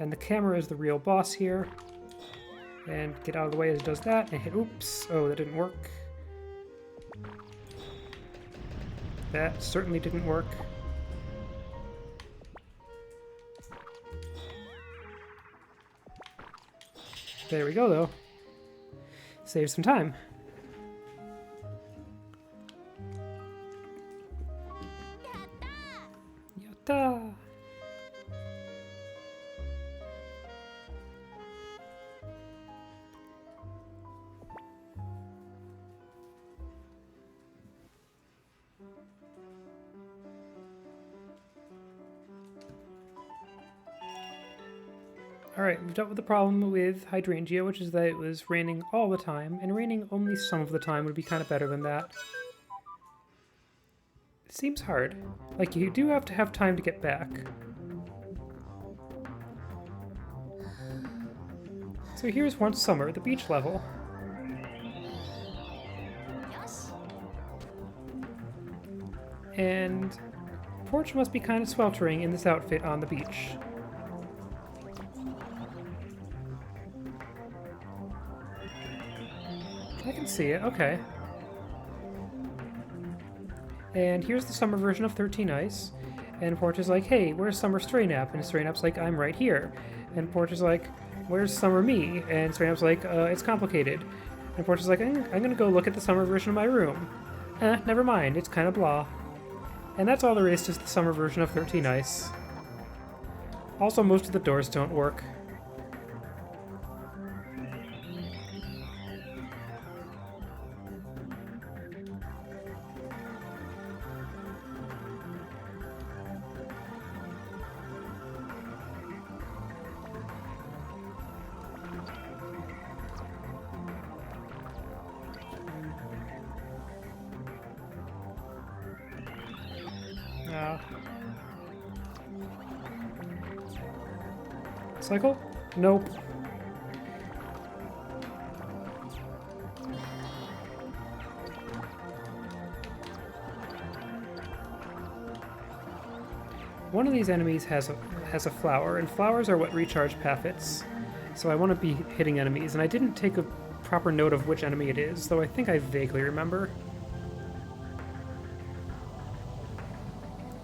And the camera is the real boss here. And get out of the way as it does that, and hit, oops, oh, that didn't work. That certainly didn't work. There we go, though. Save some time. Yatta! Alright, we've dealt with the problem with Hydrangea, which is that it was raining all the time, and raining only some of the time would be kind of better than that. It seems hard. Like, you do have to have time to get back. So here's One Summer, the beach level. And Porch must be kind of sweltering in this outfit on the beach. I can see it, okay. And here's the summer version of 13 Ice. And Porch is like, hey, where's Summer Straynap? And Straynap's like, I'm right here. And Porch is like, where's Summer Me? And Straynap's like, it's complicated. And Porch is like, I'm gonna go look at the summer version of my room. Never mind, it's kind of blah. And that's all there is to the summer version of 13 Ice. Also, most of the doors don't work. Cycle? Nope. One of these enemies has a flower, and flowers are what recharge pathits. So I want to be hitting enemies, and I didn't take a proper note of which enemy it is, though I think I vaguely remember.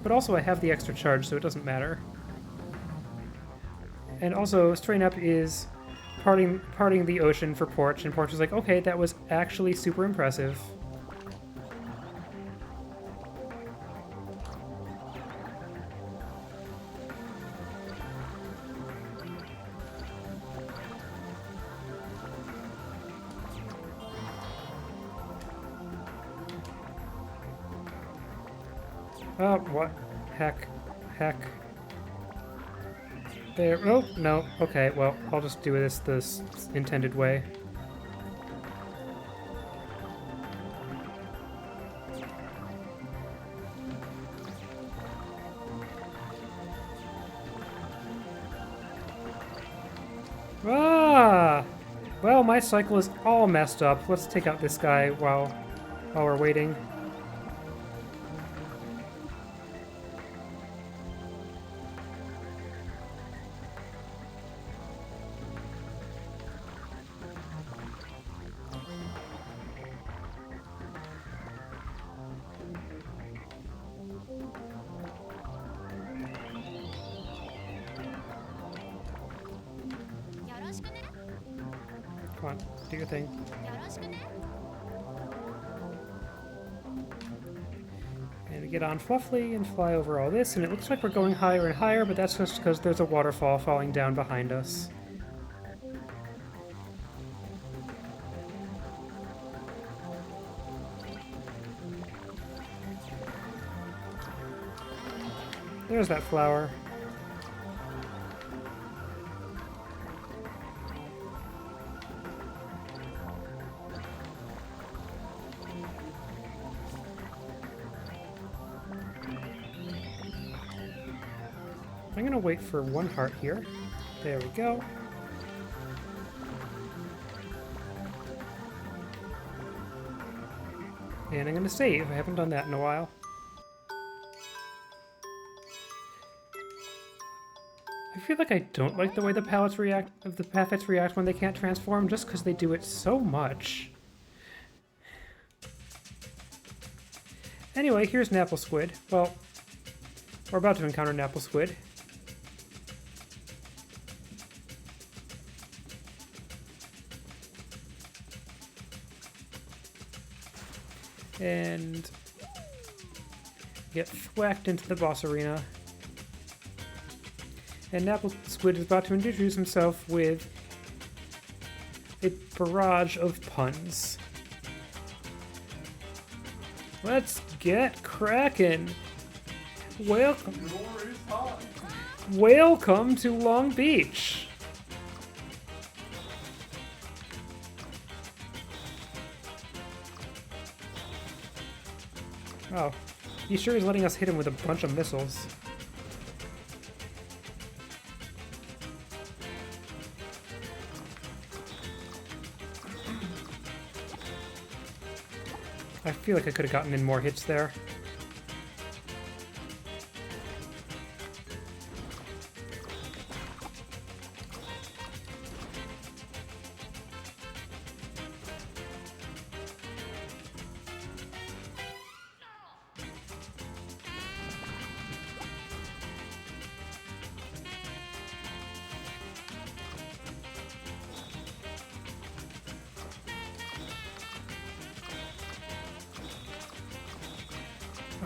But also I have the extra charge, so it doesn't matter. And also, Straight Up is parting the ocean for Porch, and Porch is like, okay, that was actually super impressive. Oh, what? Heck. Heck. There. Oh, no. Okay, well, I'll just do this the intended way. Ah! Well, my cycle is all messed up. Let's take out this guy while we're waiting. Come on, do your thing. And we get on Fluffly and fly over all this, and it looks like we're going higher and higher, but that's just because there's a waterfall falling down behind us. There's that flower. I'm gonna wait for one heart here. There we go. And I'm gonna save. I haven't done that in a while. I feel like I don't like the way the pathits react when they can't transform, just because they do it so much. Anyway, here's Napple Squid. Well, we're about to encounter Napple Squid. And get thwacked into the boss arena. And Napple Squid is about to introduce himself with a barrage of puns. Let's get crackin'! Welcome to Long Beach! Oh, he sure is letting us hit him with a bunch of missiles. I feel like I could have gotten in more hits there.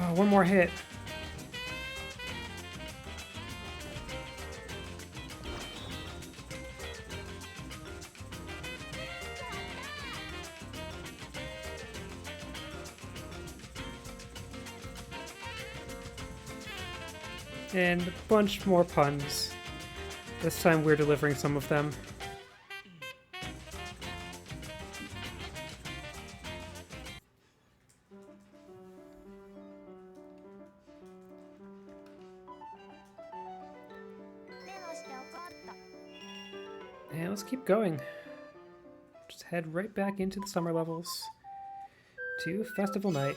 Oh, one more hit. And a bunch more puns. This time we're delivering some of them. And let's keep going. Just head right back into the summer levels to Festival Night.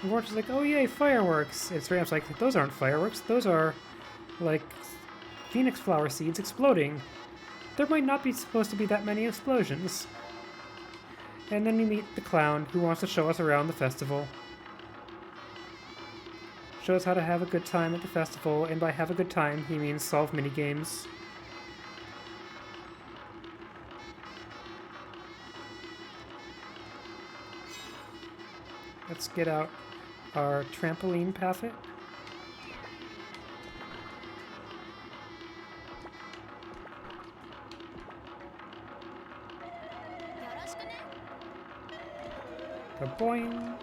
And Gorge is like, oh yay, fireworks! It's Ram's like, those aren't fireworks, those are, like, phoenix flower seeds exploding. There might not be supposed to be that many explosions. And then we meet the clown, who wants to show us around the festival. Show us how to have a good time at the festival, and by have a good time, he means solve minigames. Let's get out our trampoline packet. Boing.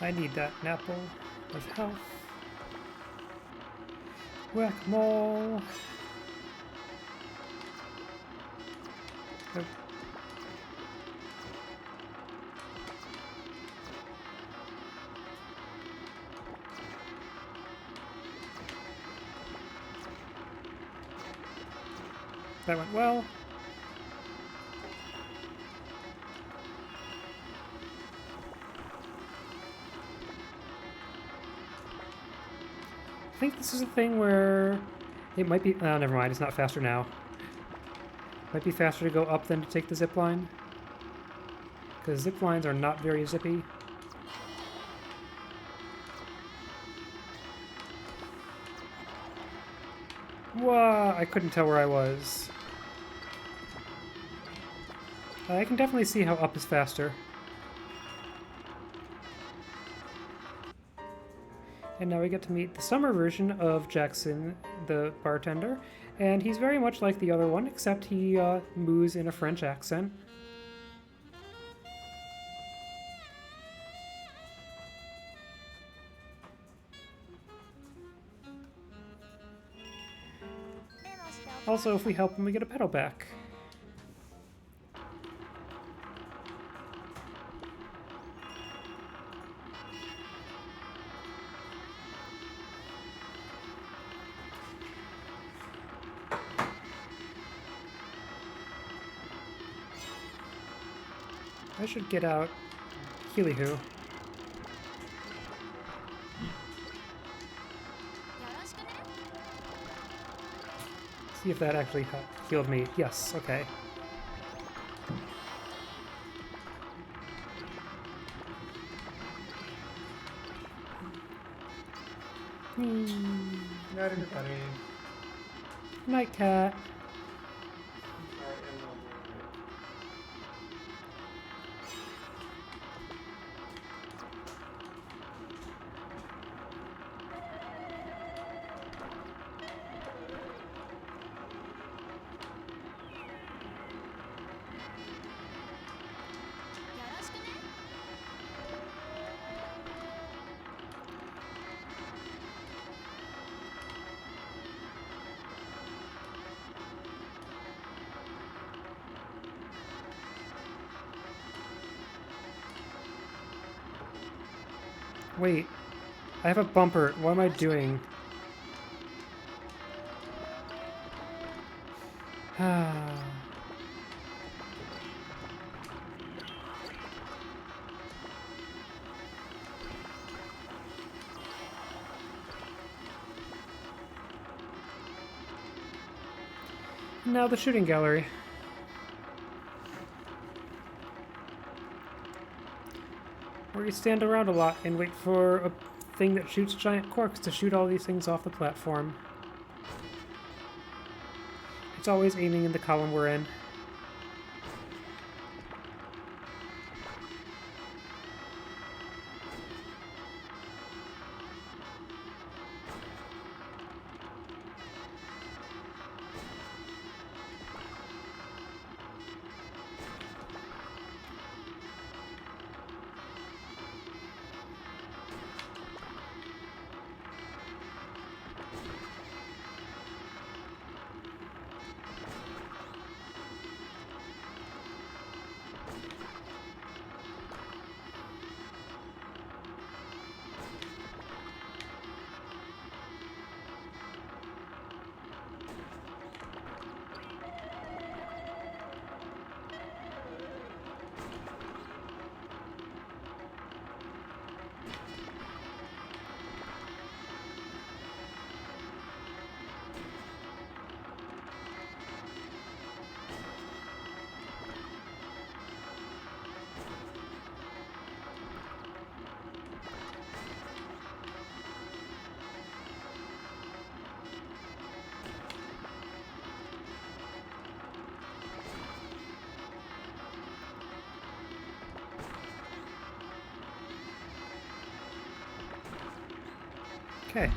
I need that Napple of health. Whack-a-mole. Oh. That went well. I think this is a thing where it might be... Oh, never mind. It's not faster now. Might be faster to go up than to take the zip line. Because zip lines are not very zippy. Whoa! I couldn't tell where I was. I can definitely see how up is faster. And now we get to meet the summer version of Jackson, the bartender. And he's very much like the other one, except he moos in a French accent. Also, if we help him, we get a pedal back. I should get out Healy-Hoo. See if that actually healed me. Yes, okay. Night, everybody. Night, cat. Sorry, I'm not moving. Wait. I have a bumper. What am I doing? Now the shooting gallery. Where you stand around a lot and wait for a thing that shoots giant corks to shoot all these things off the platform. It's always aiming in the column we're in. Okay.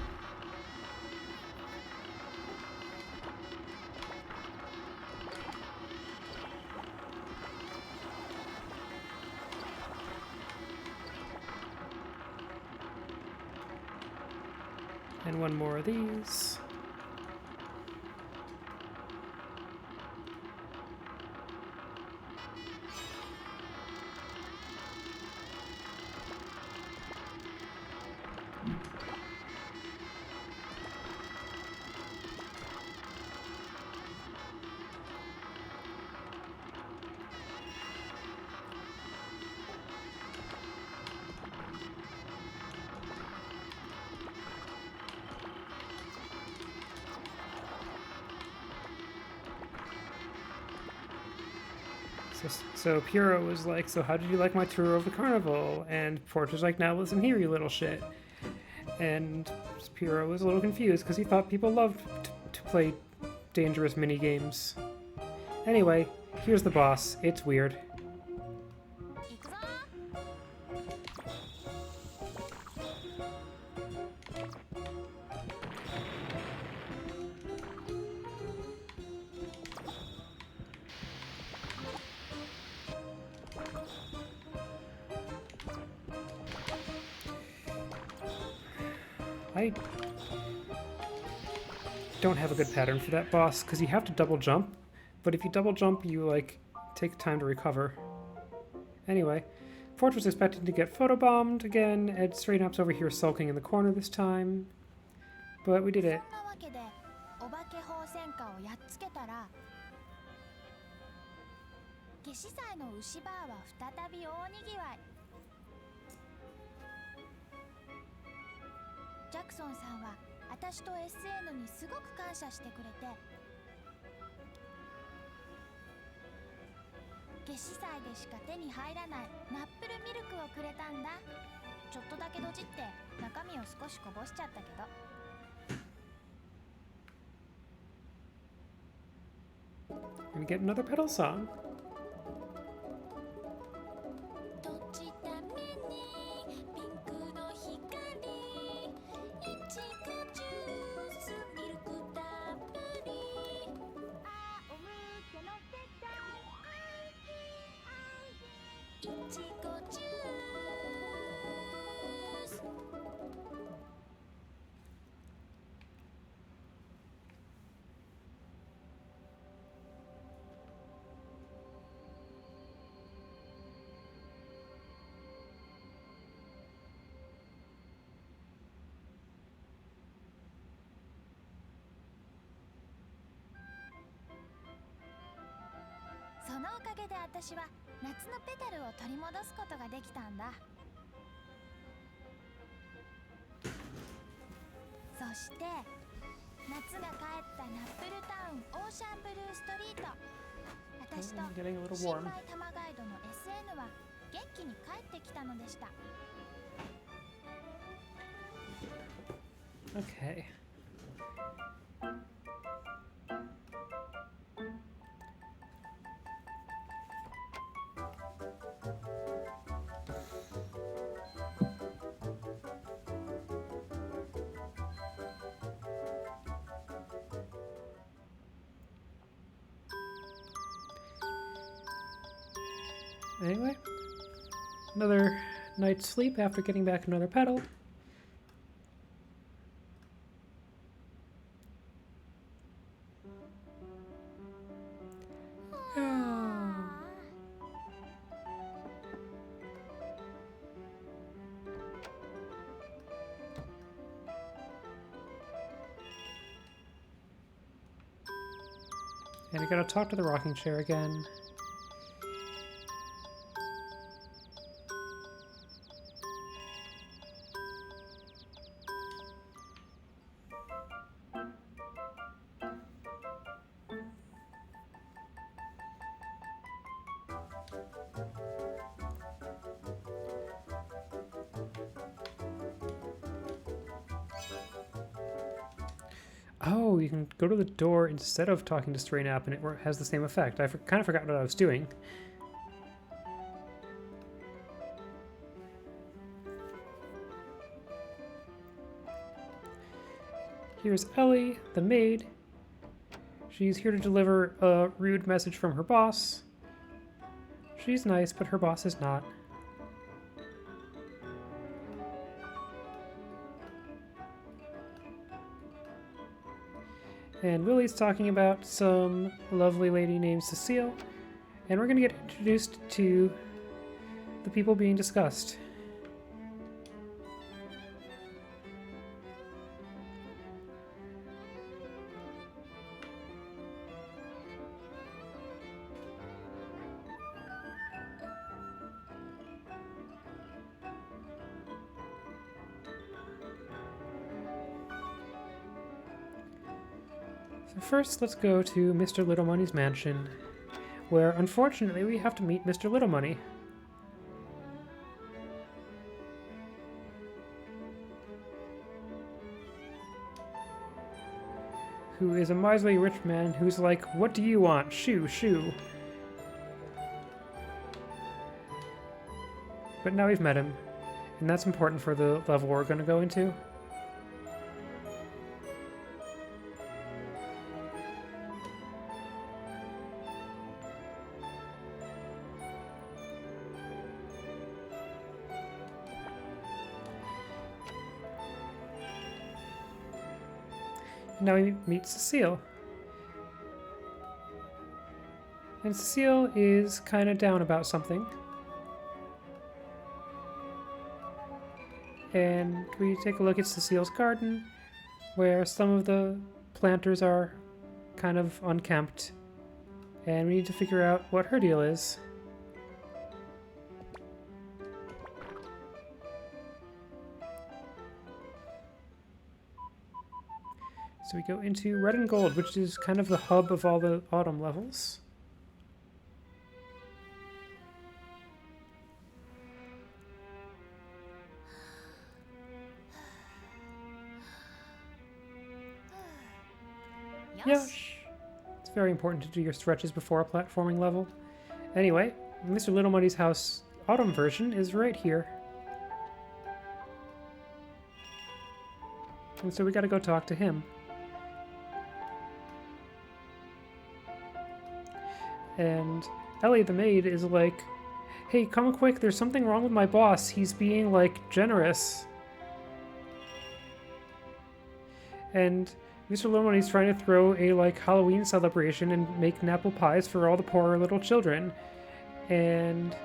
And one more of these. So Puro was like, so how did you like my tour of the carnival? And Porch was like, now listen here, you little shit. And Puro was a little confused because he thought people loved to play dangerous mini games. Anyway, here's the boss. It's weird. 行くぞ。 I don't have a good pattern for that boss because you have to double jump, but if you double jump, you like take time to recover. Anyway, Forge was expecting to get photobombed again, and Stray Nap's over here sulking in the corner this time, but we did it. そんなわけでお化け放戦火をやっつけたら夏至祭の牛バーは再び大にぎわい。ジャクソンさんは私と SN にすごく感謝してくれて、夏至祭でしか手に入らないナップルミルクをくれたんだ。ちょっとだけどじって中身を少しこぼしちゃったけど。 And get another pedal song. 閉じた目にピンクの光、いちごジュースミルクたっぷり、仰向けの世界、いちごジュース。 そのおかげで私は夏のペダルを取り戻すことができたんだ。そして夏が帰ったナップルタウンオーシャンブルーストリート、私と Getting a little 新 warm. 米玉ガイドの SN は元気に帰ってきたのでした。 Okay. Anyway, another night's sleep after getting back another pedal. And I gotta talk to the rocking chair again. Oh, you can go to the door instead of talking to Stray Nap, and it has the same effect. I kind of forgot what I was doing. Here's Ellie, the maid. She's here to deliver a rude message from her boss. She's nice, but her boss is not. And Willie's talking about some lovely lady named Cecile. And we're going to get introduced to the people being discussed. So first, let's go to Mr. Little Money's mansion, where unfortunately we have to meet Mr. Little Money. Who is a miserly rich man who's like, "What do you want? Shoo, shoo." But now we've met him, and that's important for the level we're going to go into. Now we meet Cecile. And Cecile is kind of down about something. And we take a look at Cecile's garden, where some of the planters are kind of unkempt. And we need to figure out what her deal is. So we go into Red and Gold, which is kind of the hub of all the autumn levels. Yosh! It's very important to do your stretches before a platforming level. Anyway, Mr. Little Money's house autumn version is right here. And so we gotta go talk to him. And Ellie the maid is like, "Hey, come quick, there's something wrong with my boss. He's being, like, generous." And Mr. Little Money's trying to throw a, like, Halloween celebration and make Napple pies for all the poor little children. And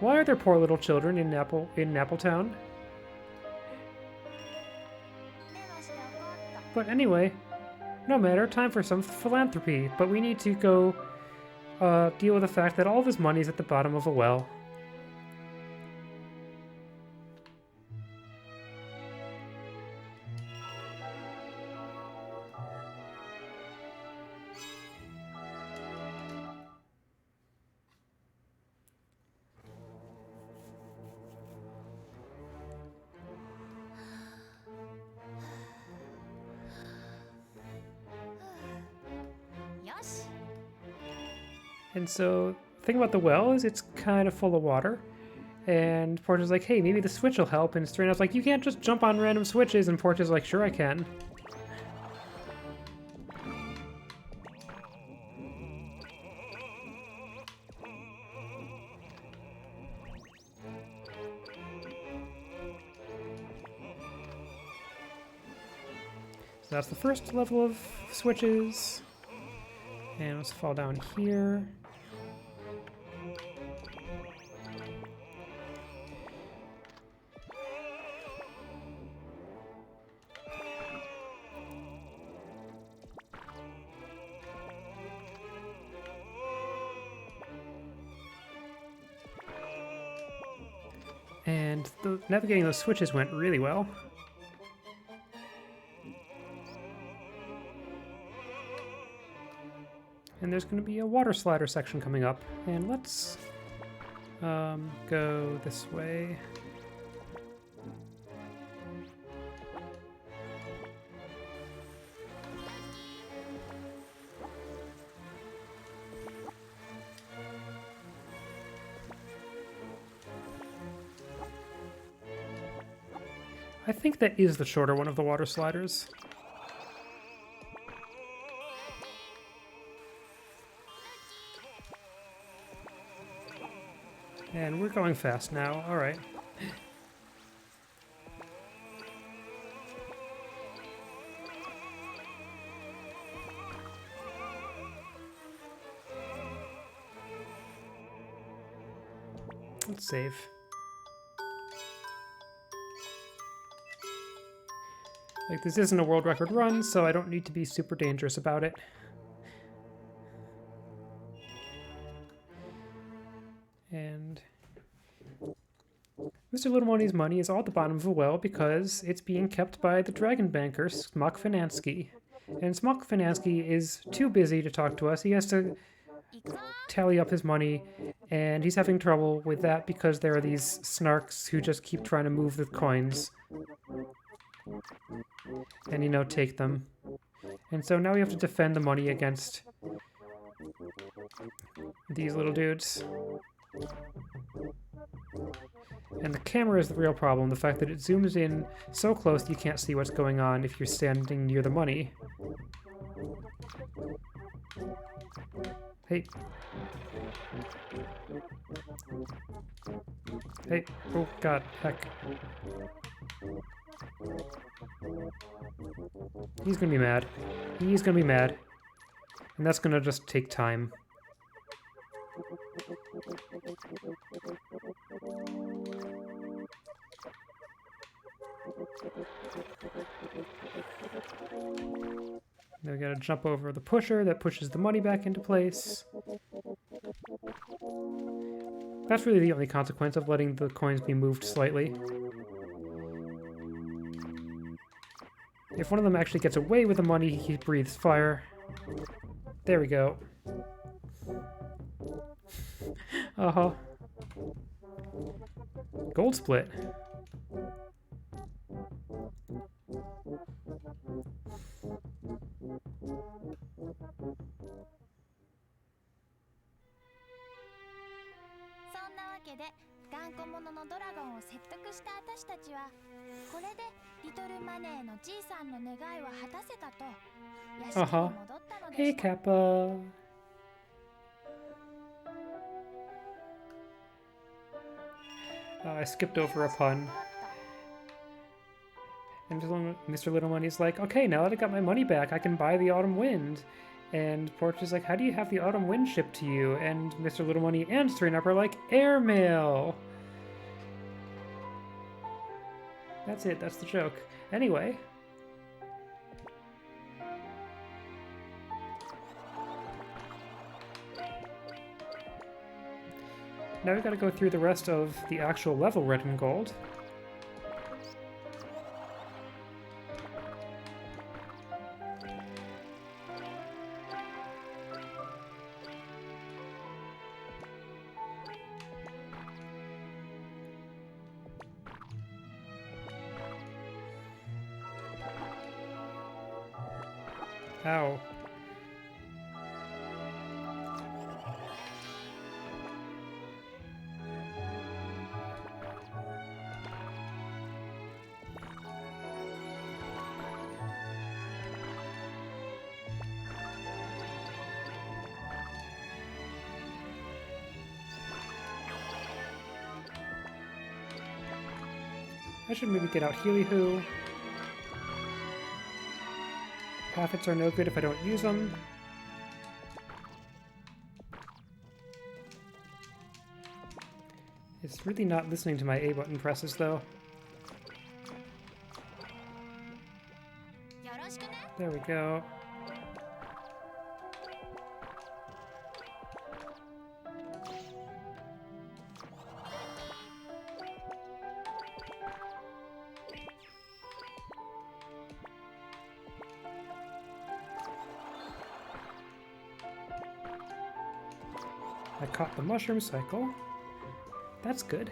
why are there poor little children in Nappletown? But anyway, no matter, time for some philanthropy. But we need to go deal with the fact that all of his money's at the bottom of a well. And so, the thing about the well is it's kind of full of water. And Portia's like, "Hey, maybe the switch will help." And Strana's like, "You can't just jump on random switches." And Portia's like, "Sure I can." So that's the first level of switches. And let's fall down here. And navigating those switches went really well. And there's going to be a water slider section coming up. And let's go this way. I think that is the shorter one of the water sliders. going fast now. Alright. Let's save. Like, this isn't a world record run, so I don't need to be super dangerous about it. And Mr. Little Money's money is all at the bottom of a well because it's being kept by the dragon banker, Smok Finansky. And Smok Finansky is too busy to talk to us. He has to tally up his money, and he's having trouble with that because there are these snarks who just keep trying to move the coins. And, you know, take them. And so now we have to defend the money against these little dudes. And the camera is the real problem, the fact that it zooms in so close that you can't see what's going on if you're standing near the money. Hey. Hey. Oh, God. Heck. He's gonna be mad. He's gonna be mad. And that's gonna just take time. Now we gotta jump over the pusher that pushes the money back into place. That's really the only consequence of letting the coins be moved slightly. If one of them actually gets away with the money, he breathes fire. There we go. Uh-huh. Gold split. Uh-huh. Hey, Kappa. I skipped over a pun. And Mr. Little Money's like, okay, now that I got my money back, I can buy the Autumn Wind. And Porch is like, how do you have the Autumn Wind shipped to you? And Mr. Little Money and Serena are like, airmail! That's it, that's the joke. Anyway. Now we gotta go through the rest of the actual level red and gold. Ow. I should maybe get out Healy-Hoo. Paffets are no good if I don't use them. It's really not listening to my A button presses, though. There we go. I caught the mushroom cycle. That's good.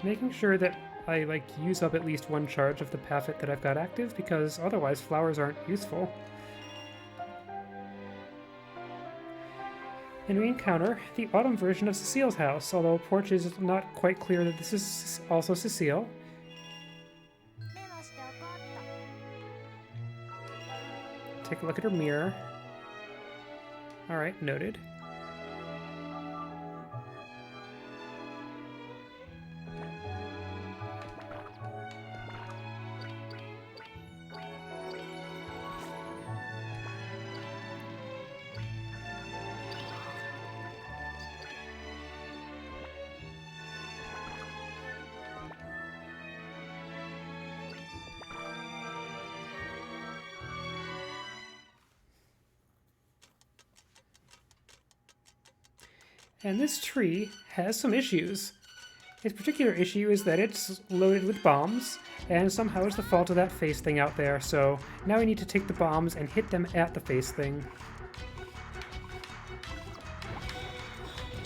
Making sure that I, like, use up at least one charge of the Paffet that I've got active, because otherwise flowers aren't useful. And we encounter the autumn version of Cecile's house, although Porch is not quite clear that this is also Cecile. メモしておこうっと。 Take a look at her mirror. Alright, noted. And this tree has some issues. Its particular issue is that it's loaded with bombs, and somehow it's the fault of that face thing out there, so now we need to take the bombs and hit them at the face thing.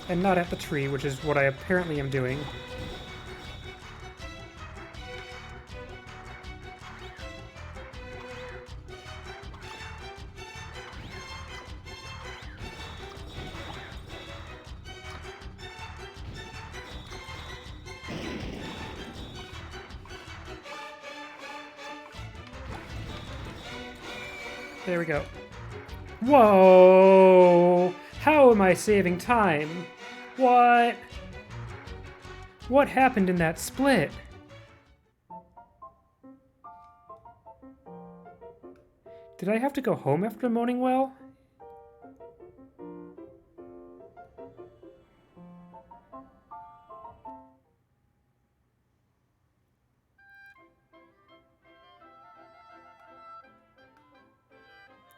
And not at the tree, which is what I apparently am doing. There we go. Whoa! How am I saving time? What? What happened in that split? Did I have to go home after moaning well?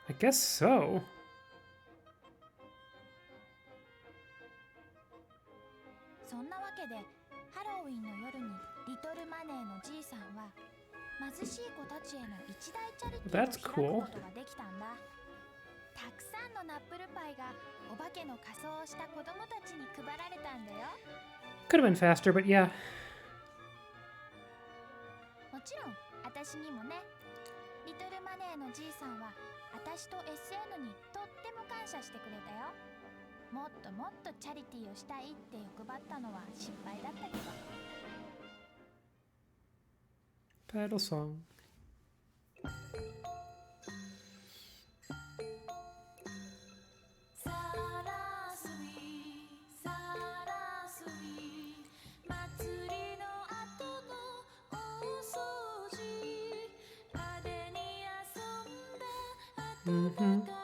I guess so. そんなわけでハロウィンの夜にリトルマネーのじいさんは貧しい子たちへの一大チャリティーを That's 開く cool. ことができたんだ。たくさんのナップルパイがお化けの仮装をした子供たちに配られたんだよ。 Could have been faster, but yeah. もちろん私にもね。リトルマネーのじいさんは私と SN にとっても感謝してくれたよ。もっともっとチャリティーをしたいって欲張ったのは失敗だったけど。 Battle song. Mm-hmm.「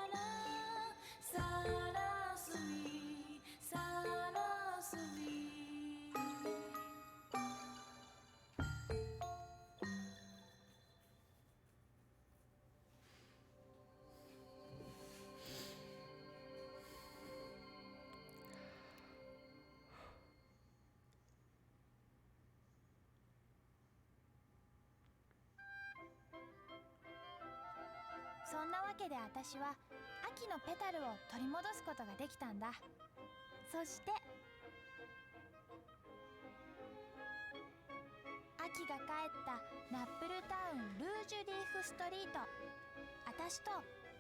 そんなわけで私は秋のペタルを取り戻すことができたんだ。そして秋が帰ったナップルタウンルージュリーフストリート。私と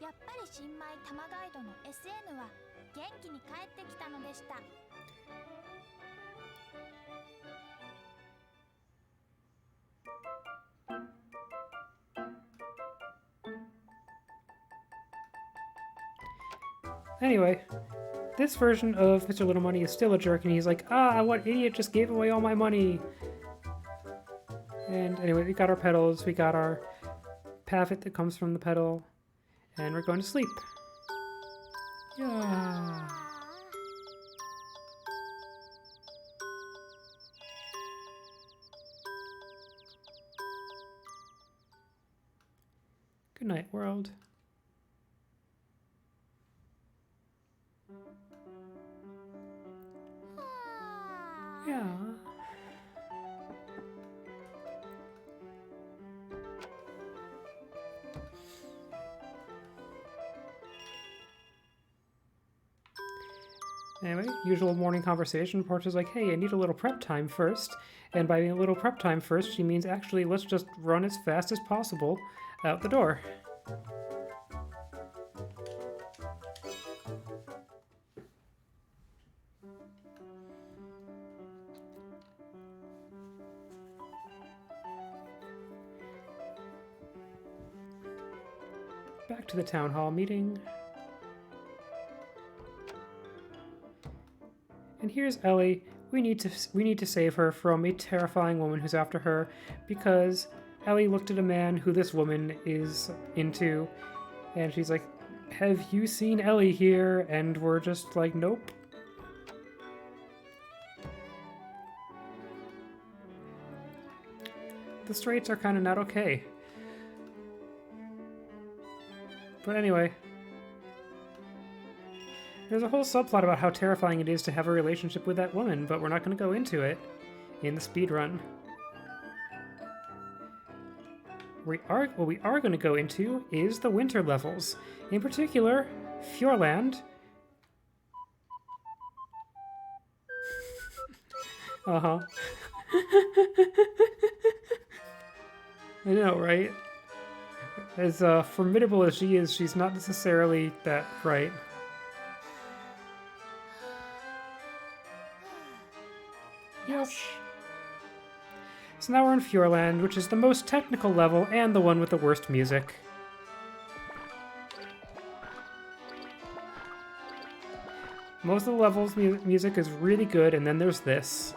やっぱり新米玉ガイドの SN は元気に帰ってきたのでした。 Anyway, this version of Mr. Little Money is still a jerk, and he's like, ah, what idiot just gave away all my money. And anyway, we got our petals, we got our pavet that comes from the petal, and we're going to sleep. Yeah. Good night, world. Yeah. Anyway, usual morning conversation. Porch is like, hey, I need a little prep time first. And by a little prep time first, she means actually let's just run as fast as possible out the door. Back to the town hall meeting. And here's Ellie. We need to save her from a terrifying woman who's after her because Ellie looked at a man who this woman is into, and she's like, "Have you seen Ellie here?" And we're just like, "Nope." The straights are kind of not okay. But anyway, there's a whole subplot about how terrifying it is to have a relationship with that woman, but we're not going to go into it in the speedrun. What we are going to go into is the winter levels. In particular, Fjordland. Uh-huh. I know, right? As formidable as she is, she's not necessarily that bright. Yosh. So now we're in Fjordland, which is the most technical level and the one with the worst music. Most of the levels' music is really good, and then there's this.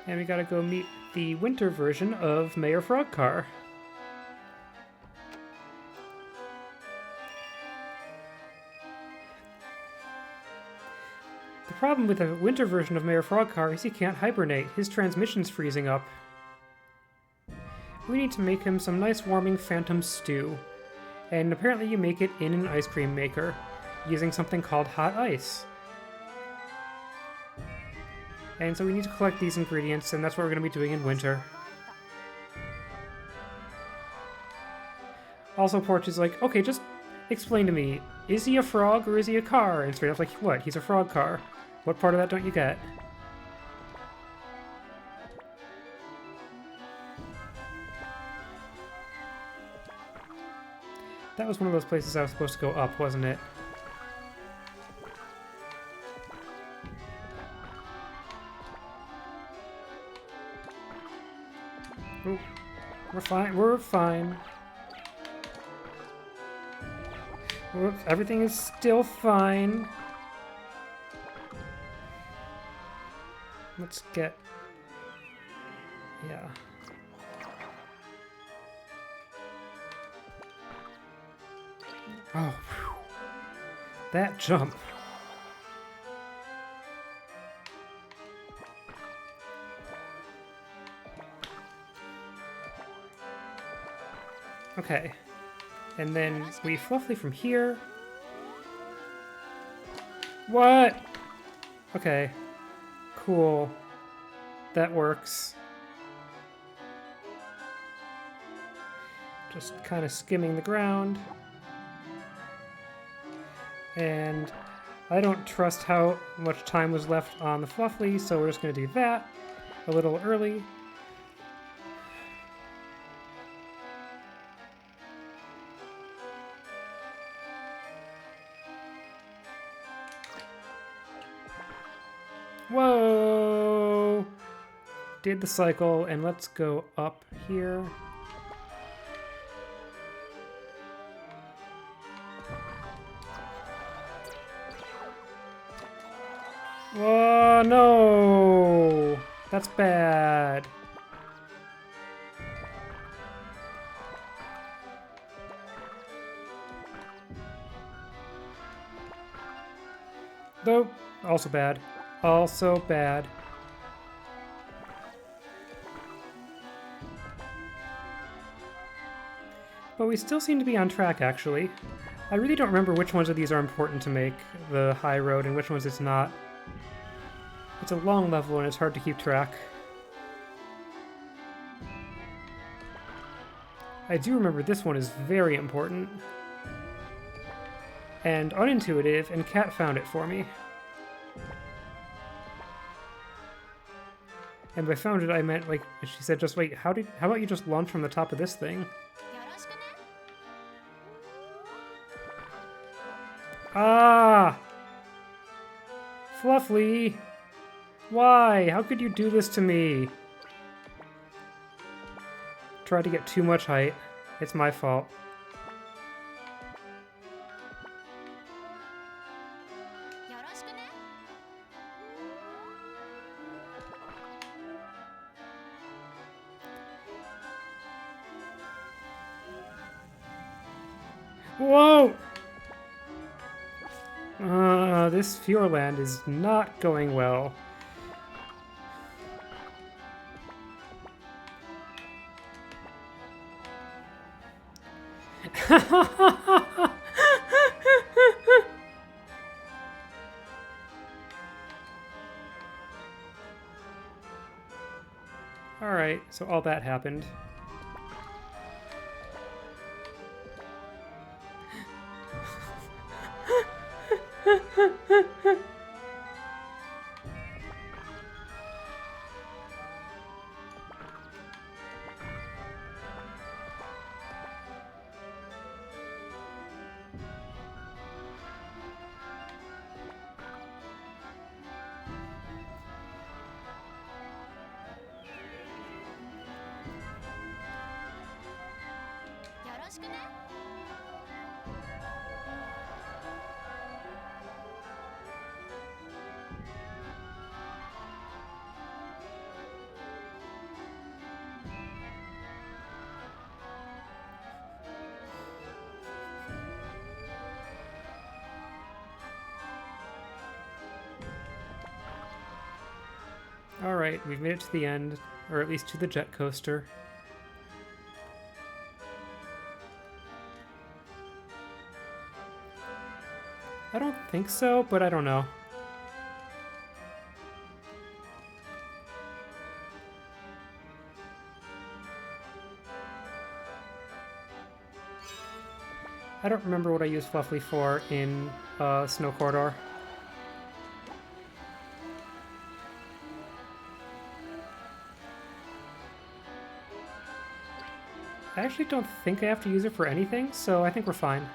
And we gotta go meet the winter version of Mayor Frogcar. The problem with the winter version of Mayor Frogcar is he can't hibernate. His transmission's freezing up. We need to make him some nice warming phantom stew. And apparently you make it in an ice cream maker, using something called hot ice. And so we need to collect these ingredients, and that's what we're going to be doing in winter. Also, Porch is like, okay, just explain to me, is he a frog or is he a car? And straight up like, what? He's a frog car. What part of that don't you get? That was one of those places I was supposed to go up, wasn't it? Ooh, we're fine. We're fine. Everything is still fine. Let's get... yeah. Oh, whew. That jump. Okay. And then we fluffly from here. What? Okay. Cool. That works. Just kind of skimming the ground. And I don't trust how much time was left on the fluffly, so we're just going to do that a little early. Whoa! Did the cycle, and let's go up here. Oh no! That's bad. Nope. Also bad. Also bad. But we still seem to be on track, actually. I really don't remember which ones of these are important to make the high road and which ones it's not. It's a long level and it's hard to keep track. I do remember this one is very important. And unintuitive, and Kat found it for me. And by found it, I meant, like, she said, just wait, how about you just launch from the top of this thing? Ah! Fluffy! Why? How could you do this to me? Tried to get too much height. It's my fault. Whoa! This Fjordland is not going well. Alright, so all that happened. Alright, we've made it to the end, or at least to the jet coaster. I don't think so, but I don't know. I don't remember what I used Fluffy for in Snow Corridor. I actually don't think I have to use it for anything, so I think we're fine.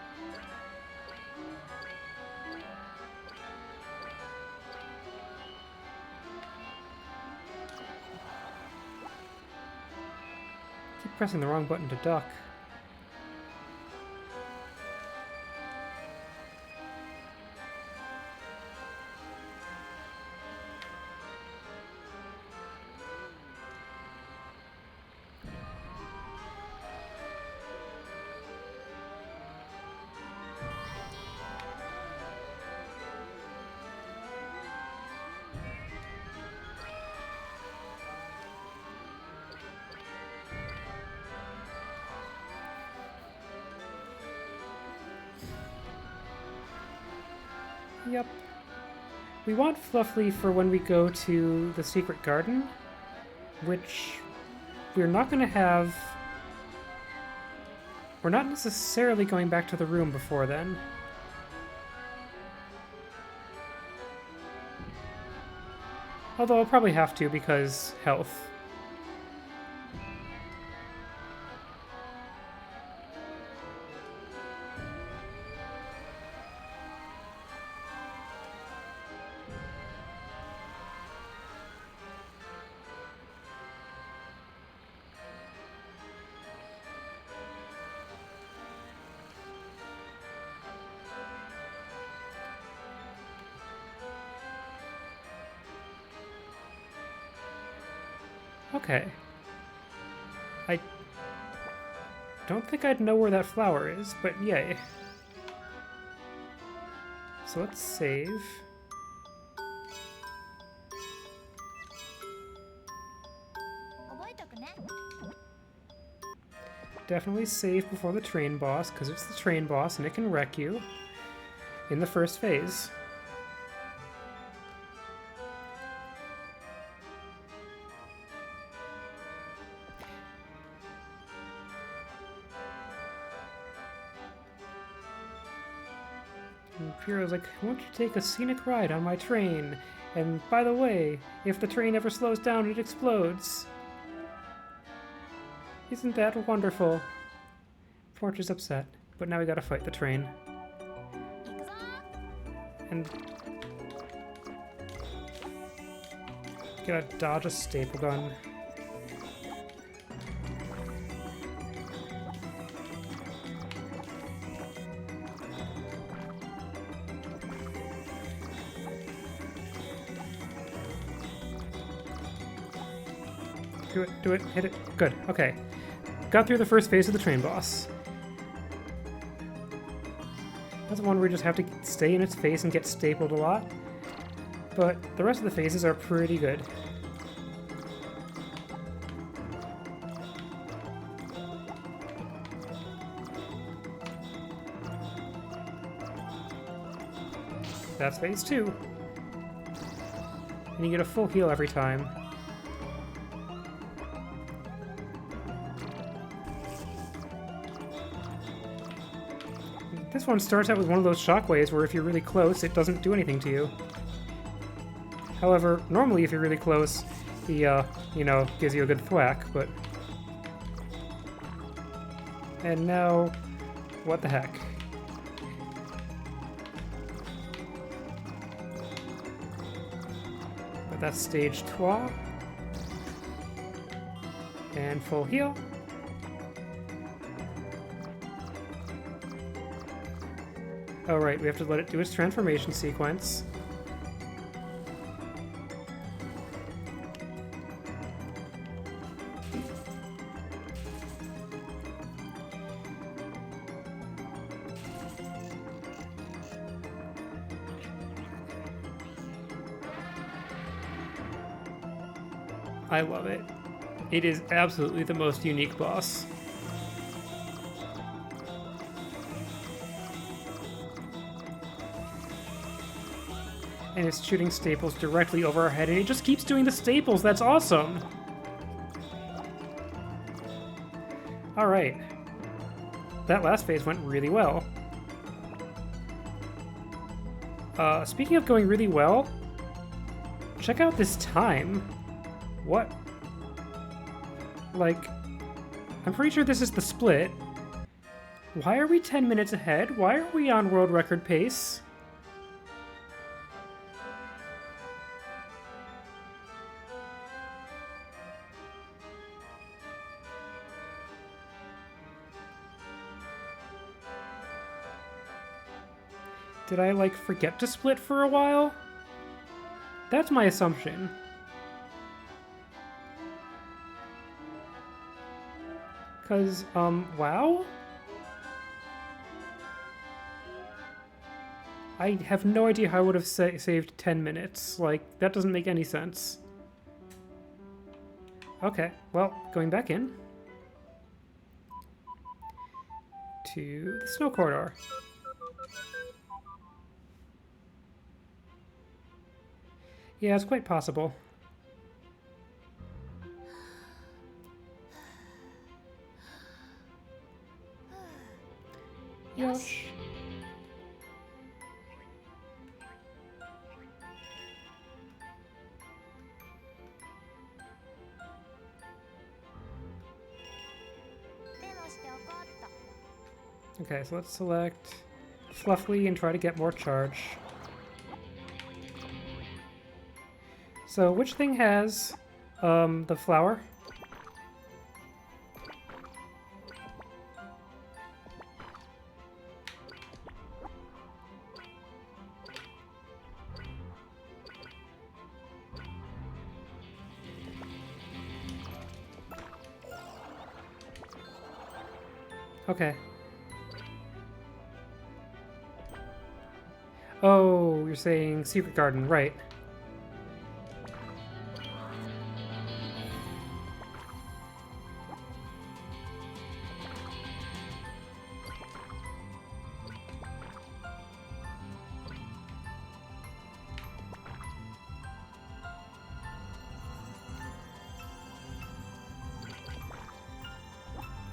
Keep pressing the wrong button to duck. Yep. We want Fluffy for when we go to the secret garden, which we're not going to have... We're not necessarily going back to the room before then. Although I'll probably have to because health. Okay. I don't think I'd know where that flower is, but yay. So let's save. Definitely save before the train boss, because it's the train boss and it can wreck you in the first phase. And Piero's like, won't you take a scenic ride on my train? And by the way, if the train ever slows down, it explodes. Isn't that wonderful? Porch is upset, but now we gotta fight the train. And gotta dodge a staple gun. Do it, hit it. Good, okay. Got through the first phase of the train boss. That's the one where we just have to stay in its face and get stapled a lot. But the rest of the phases are pretty good. That's phase 2. And you get a full heal every time. This one starts out with one of those shockwaves where if you're really close, it doesn't do anything to you. However, normally if you're really close, he, you know, gives you a good thwack, but... And now... What the heck? But that's stage 2. And full heal. Oh right, we have to let it do its transformation sequence. I love it. It is absolutely the most unique boss. And it's shooting staples directly over our head, and it just keeps doing the staples. That's awesome! Alright. That last phase went really well. Speaking of going really well, check out this time. What? Like, I'm pretty sure this is the split. Why are we 10 minutes ahead? Why are we on world record pace? Did I, like, forget to split for a while? That's my assumption. Because, wow? I have no idea how I would have saved 10 minutes. Like, that doesn't make any sense. Okay, well, going back in. To the snow corridor. Yeah, it's quite possible. Yosh. Okay, so let's select Fluffly and try to get more charge. So, which thing has, the flower? Okay. Oh, you're saying Secret Garden, right.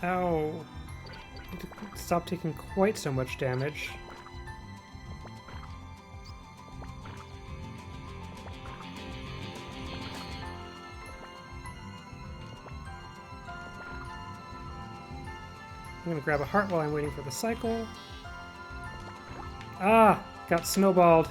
Ow. Stop taking quite so much damage. I'm gonna grab a heart while I'm waiting for the cycle. Ah! Got snowballed.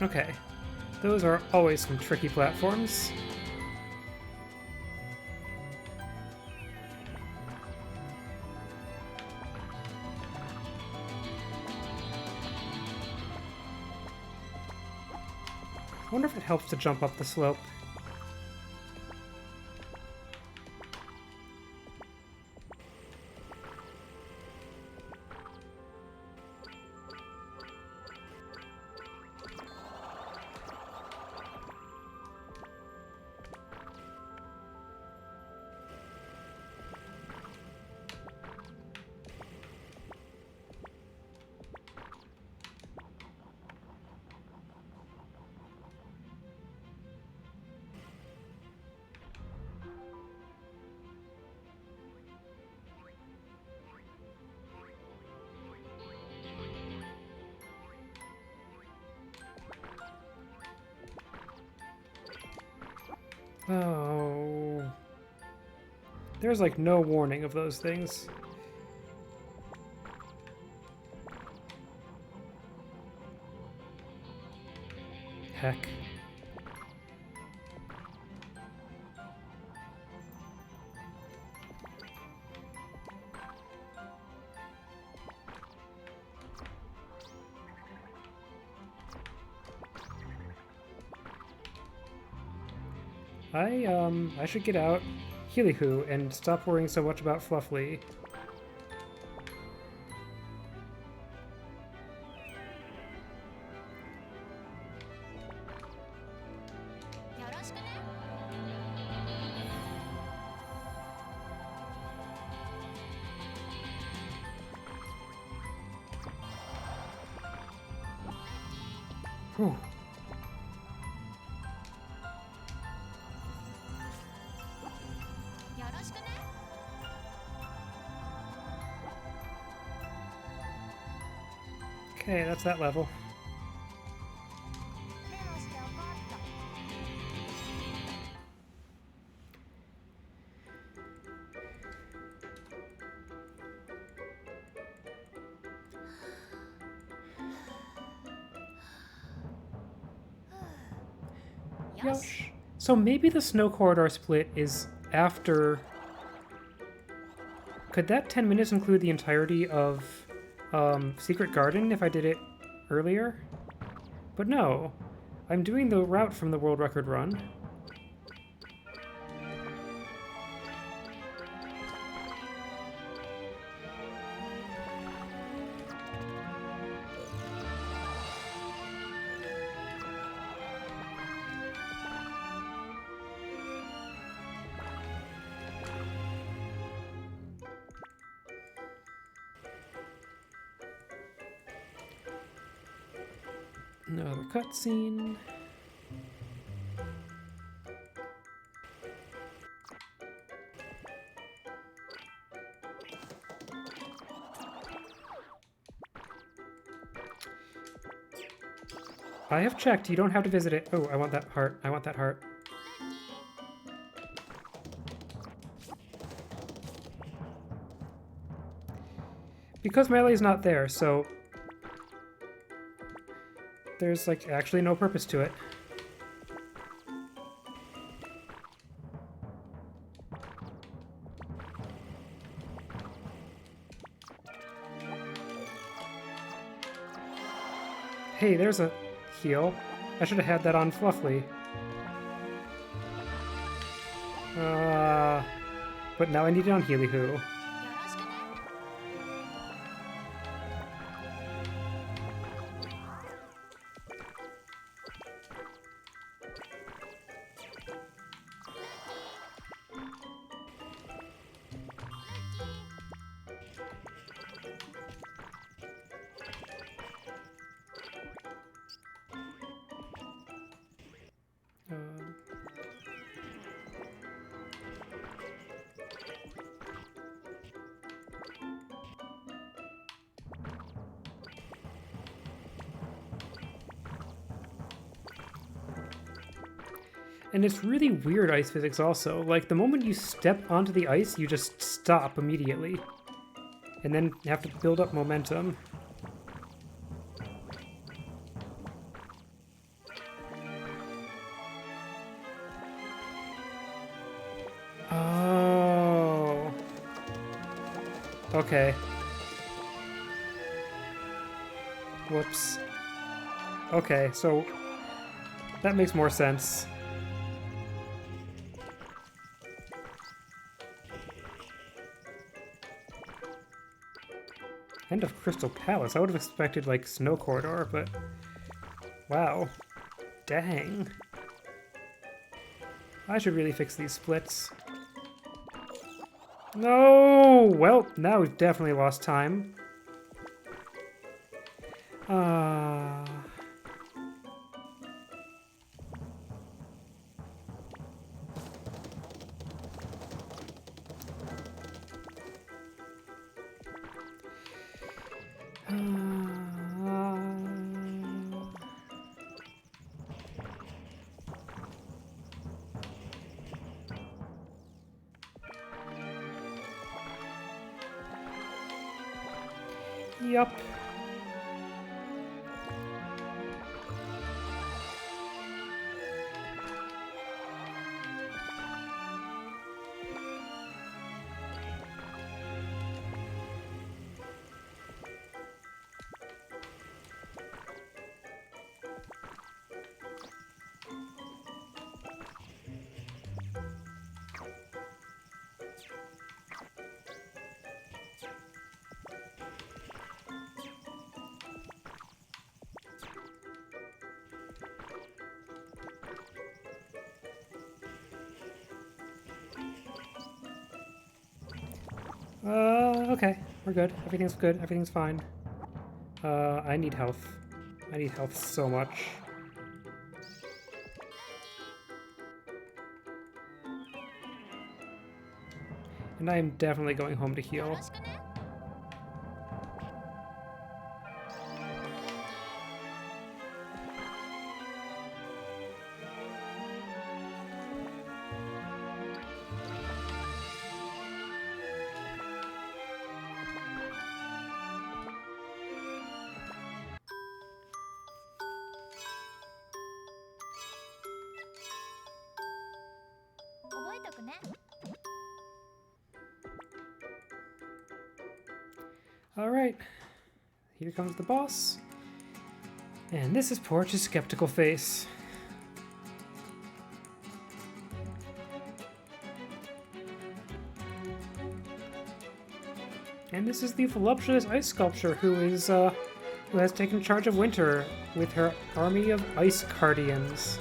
Okay. Those are always some tricky platforms. I wonder if it helps to jump up the slope. Oh. There's like no warning of those things. Heck. I should get out Healy-Hoo and stop worrying so much about Fluffly. Whew. Okay, that's that level. Yosh. So maybe the snow corridor split is after... Could that 10 minutes include the entirety of Secret Garden if I did it earlier? But no. I'm doing the route from the world record run. Another cutscene. I have checked. You don't have to visit it. Oh, I want that heart. I want that heart. Because Melee's not there, so... There's, like, actually no purpose to it. Hey, there's a heal. I should have had that on Fluffly. But now I need it on Healy-Hoo. And it's really weird ice physics also. Like, the moment you step onto the ice, you just stop immediately. And then have to build up momentum. okay. Whoops. Okay, so that makes more sense. End of Crystal Palace. I would have expected, like, Snow Corridor, but... Wow. Dang. I should really fix these splits. No! Well, now we've definitely lost time. Yup. Okay. We're good. Everything's good. Everything's fine. I need health. I need health so much. And I am definitely going home to heal. Alright. Here comes the boss. And this is Porch's skeptical face. And this is the voluptuous ice sculpture who has taken charge of Winter with her army of ice cardians.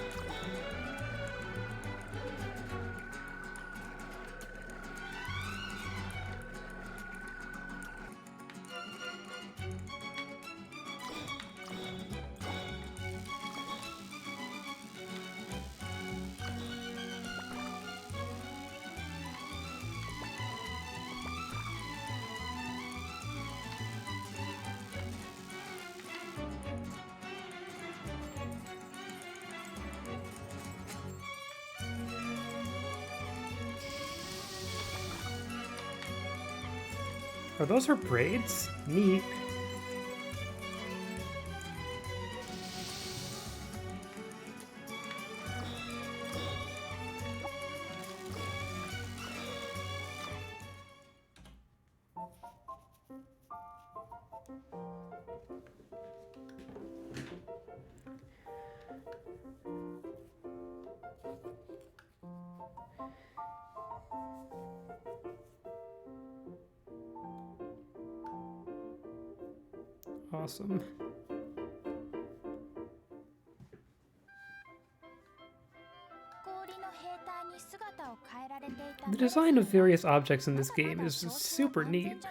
Are those her braids? Neat. Awesome. The design of various objects in this game is just super neat.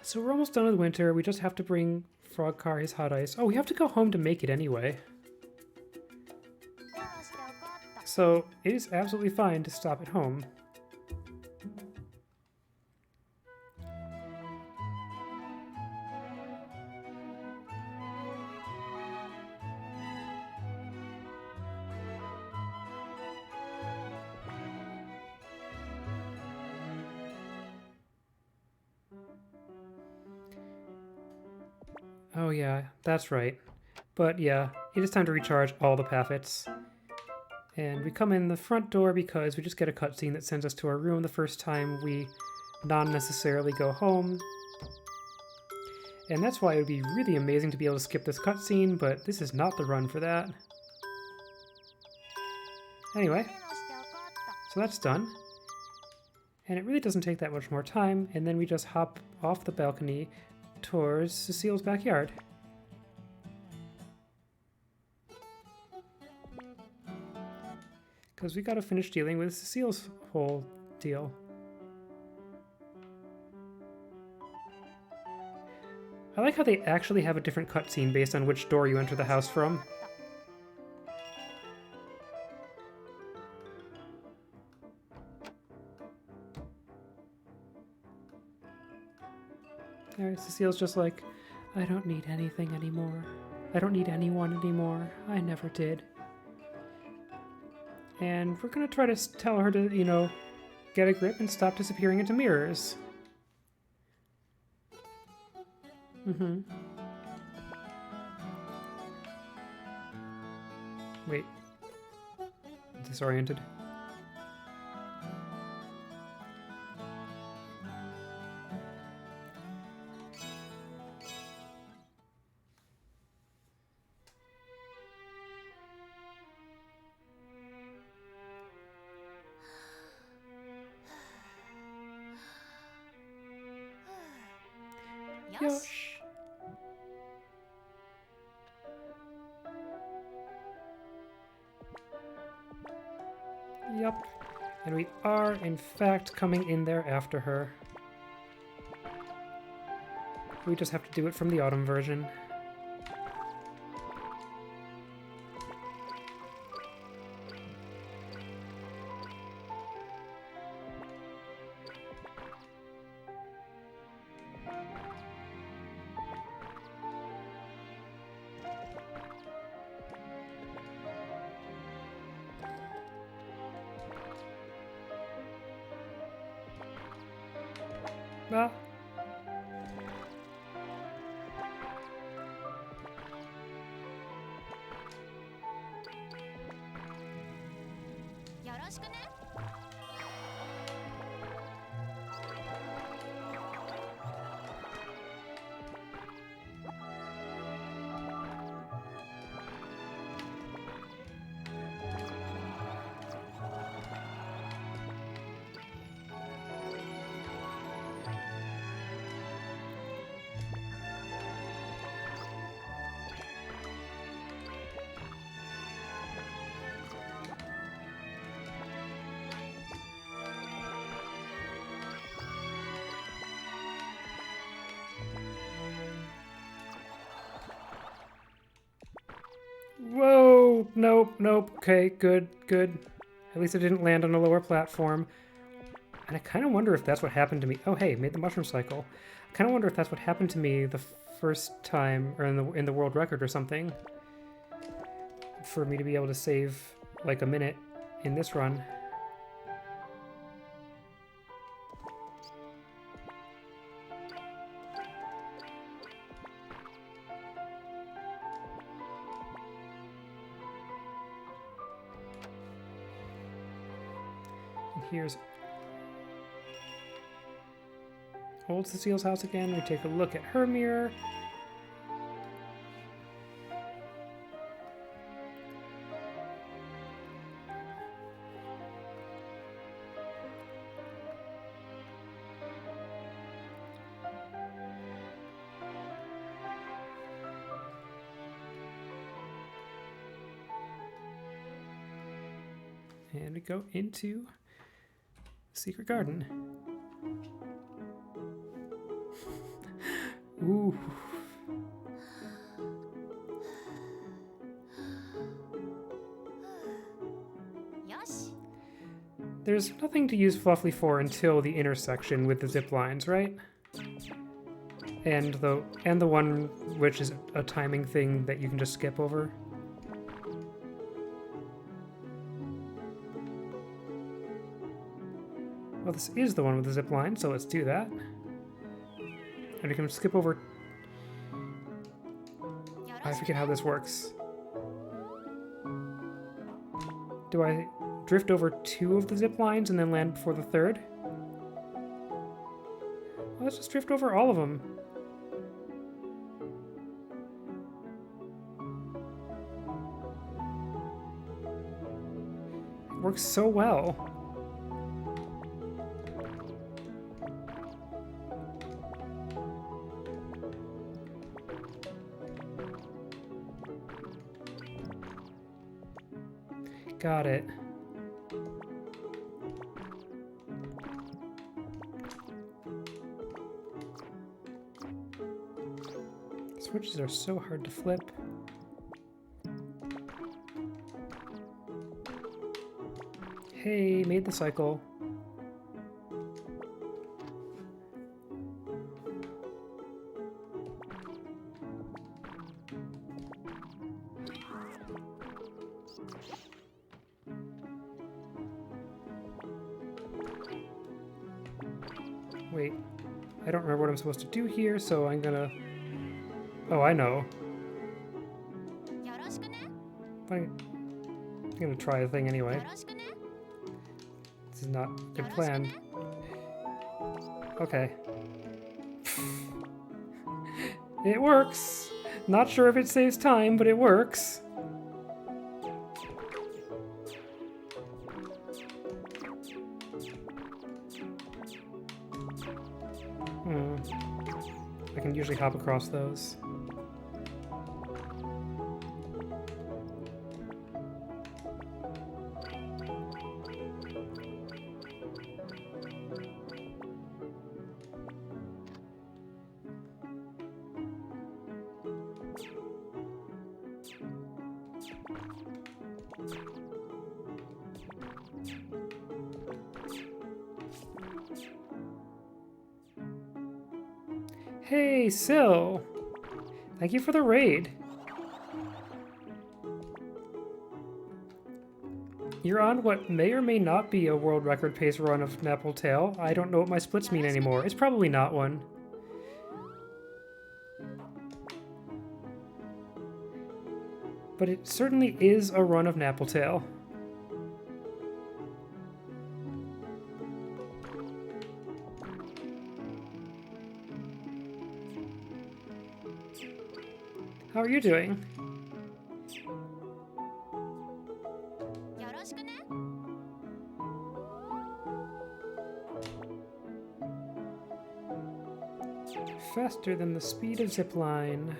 So we're almost done with Winter. We just have to bring Frogcar his hot ice. Oh, we have to go home to make it anyway. So it is absolutely fine to stop at home. Oh yeah, that's right. But yeah, it is time to recharge all the paffets. And we come in the front door because we just get a cutscene that sends us to our room the first time we non-necessarily go home. And that's why it would be really amazing to be able to skip this cutscene, but this is not the run for that. Anyway, so that's done. And it really doesn't take that much more time, and then we just hop off the balcony towards Cecile's backyard. Because we gotta finish dealing with Cecile's whole deal. I like how they actually have a different cutscene based on which door you enter the house from. Cecile's just like, I don't need anything anymore. I don't need anyone anymore. I never did. And we're gonna try to tell her to, you know, get a grip and stop disappearing into mirrors. Wait. Disoriented. Yosh. Yep. And we are, in fact, coming in there after her. We just have to do it from the autumn version. Ah. Whoa! Nope, nope. Okay, good, good. At least it didn't land on a lower platform. And I kind of wonder if that's what happened to me. Oh, hey, made the mushroom cycle. I kind of wonder if that's what happened to me the first time, or in the world record or something. For me to be able to save like a minute in this run. And here's old Cecile's house again. We take a look at her mirror. And we go into the secret garden. Ooh. There's nothing to use Fluffy for until the intersection with the zip lines, right? And the one which is a timing thing that you can just skip over. Well, this is the one with the zip line, so let's do that. And we can skip over... I forget how this works. Do I drift over 2 of the zip lines and then land before the 3rd? Well, let's just drift over all of them. It works so well. Got it. Switches are so hard to flip. Hey, made the cycle. Wait, I don't remember what I'm supposed to do here, so I'm gonna... Oh, I know. But I'm gonna try a thing anyway. This is not a good plan. Okay. It works! Not sure if it saves time, but it works. I can usually hop across those. Hey, Syl! Thank you for the raid. You're on what may or may not be a world record pace run of Napple Tale. I don't know what my splits mean anymore. It's probably not one. But it certainly is a run of Napple Tale. How are you doing? Faster than the speed of zipline.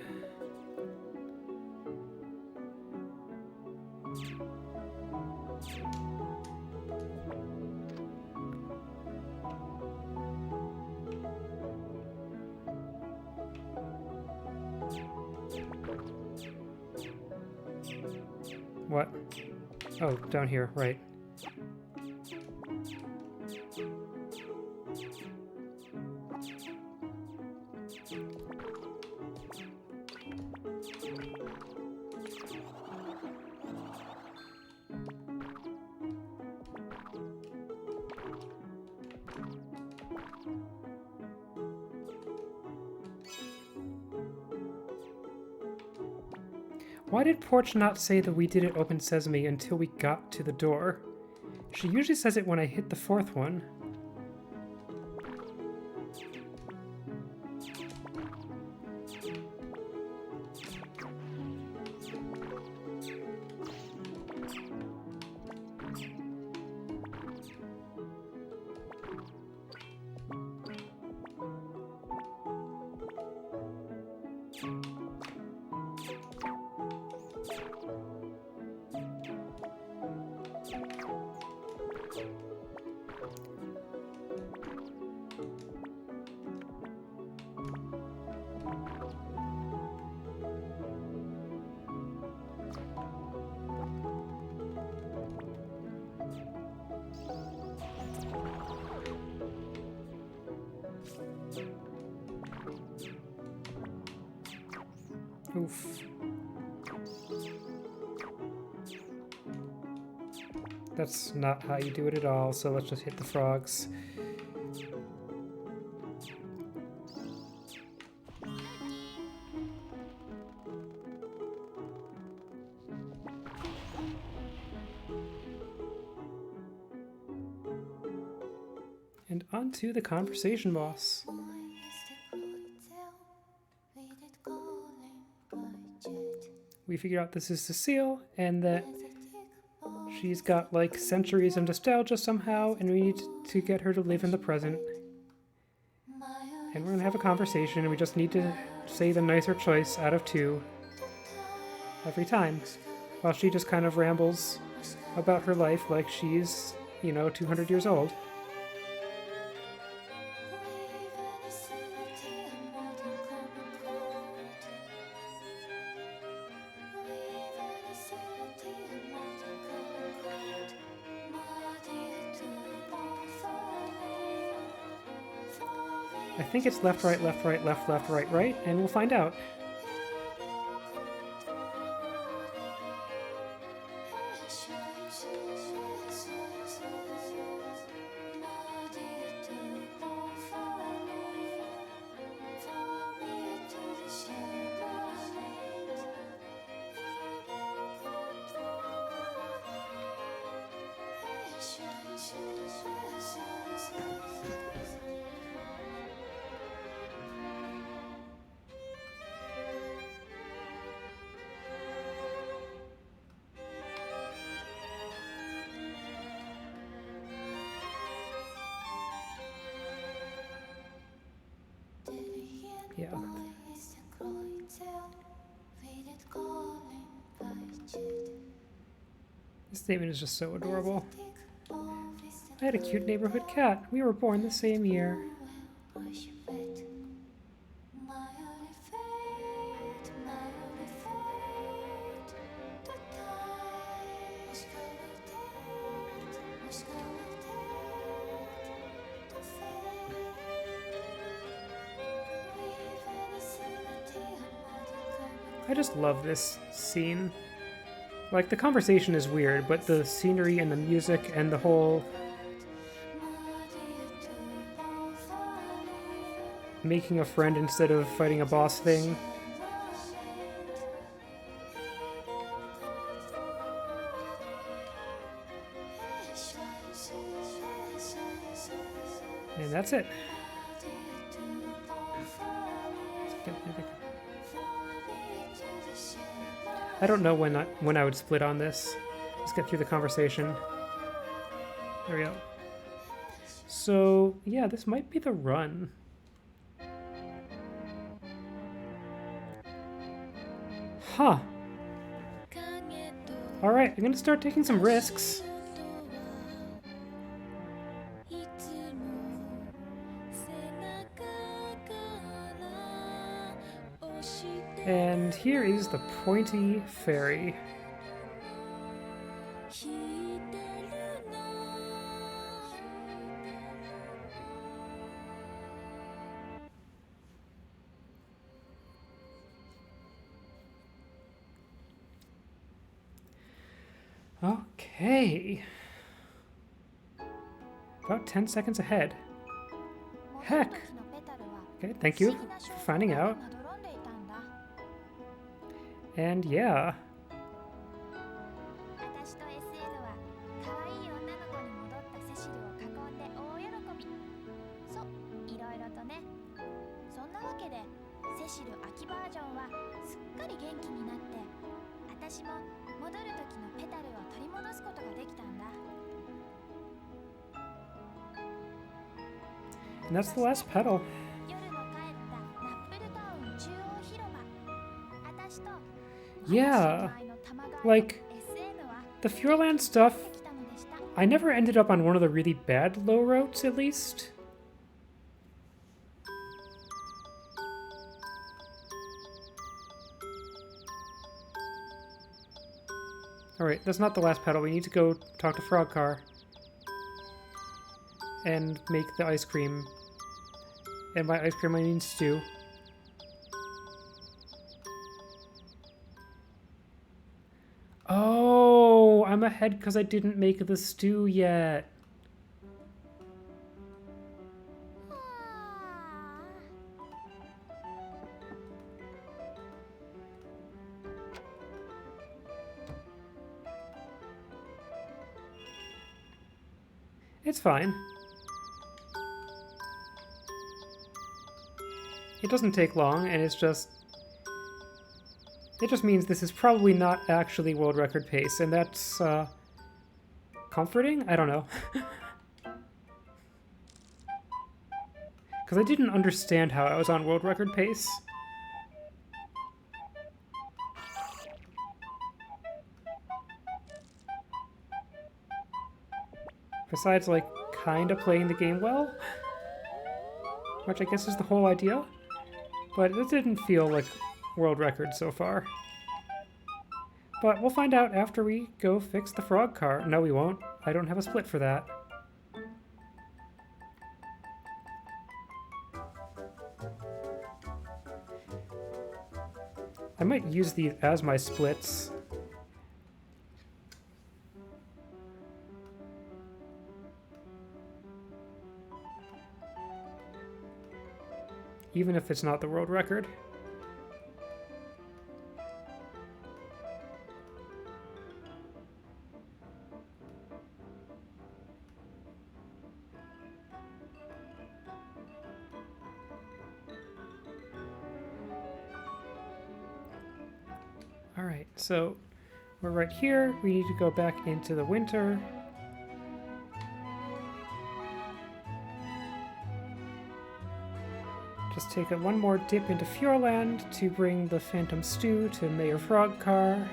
What? Oh, down here, right. Why did Porch not say that we didn't open Sesame until we got to the door? She usually says it when I hit the 4th one. Oof. That's not how you do it at all, so let's just hit the frogs. And onto the conversation boss. We figured out this is Cecile, and that she's got like centuries of nostalgia somehow, and we need to get her to live in the present. And we're gonna have a conversation, and we just need to say the nicer choice out of two every time, while she just kind of rambles about her life like she's, 200 years old. I think it's left, right, left, right, left, left, right, right, and we'll find out. Yeah. This statement is just so adorable. I had a cute neighborhood cat. We were born the same year. I just love this scene. Like, the conversation is weird, but the scenery and the music and the whole making a friend instead of fighting a boss thing. And that's it. I don't know when I would split on this. Let's get through the conversation. There we go. So, yeah, this might be the run. Huh. Alright, I'm gonna start taking some risks. And here is the pointy fairy. Okay. About 10 seconds ahead. Heck! Okay, thank you for finding out. And yeah. And that's the last petal. Yeah, like, the Fjordland stuff, I never ended up on one of the really bad low routes, at least. Alright, that's not the last petal. We need to go talk to Frogcar and make the ice cream. And by ice cream, I mean stew. Oh, I'm ahead because I didn't make the stew yet. It's fine. It doesn't take long, and it's just... It just means this is probably not actually world record pace, and that's, comforting? I don't know. Because I didn't understand how I was on world record pace. Besides, like, kinda playing the game well? Which I guess is the whole idea. But it didn't feel like world record so far. But we'll find out after we go fix the frog car. No, we won't. I don't have a split for that. I might use these as my splits. Even if it's not the world record. Alright, so we're right here. We need to go back into the winter. Just take one more dip into Fjordland to bring the Phantom Stew to Mayor Frogcar.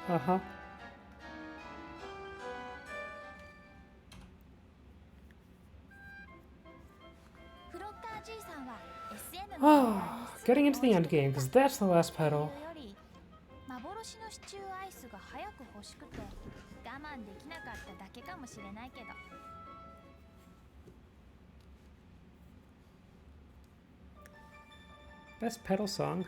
Uh-huh. Oh, getting into the end game, because that's the last pedal. Best pedal song.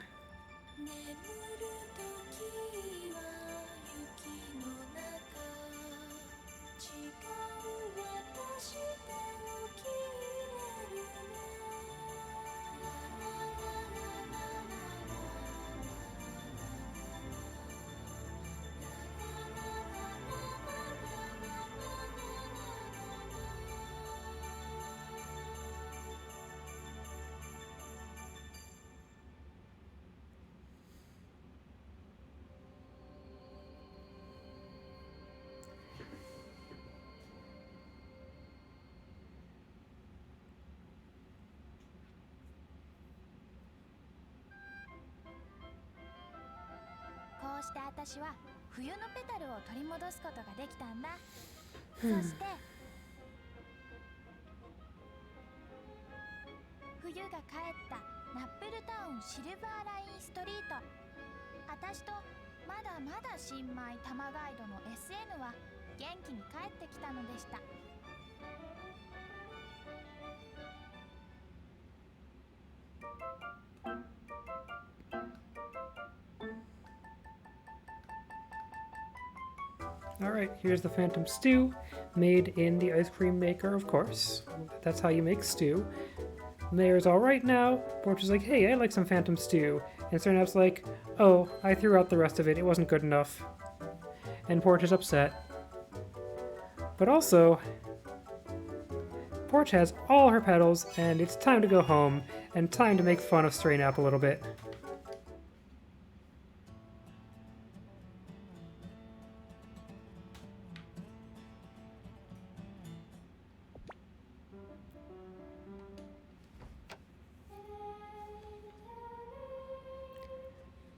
Alright, here's the Phantom Stew, made in the ice cream maker, of course. That's how you make stew. Mayor's alright now. Porch is like, hey, I like some Phantom Stew. And Cernap's like, oh, I threw out the rest of it, it wasn't good enough. And Porch is upset. But also, Porch has all her petals, and it's time to go home, and time to make fun of Stray Nap a little bit.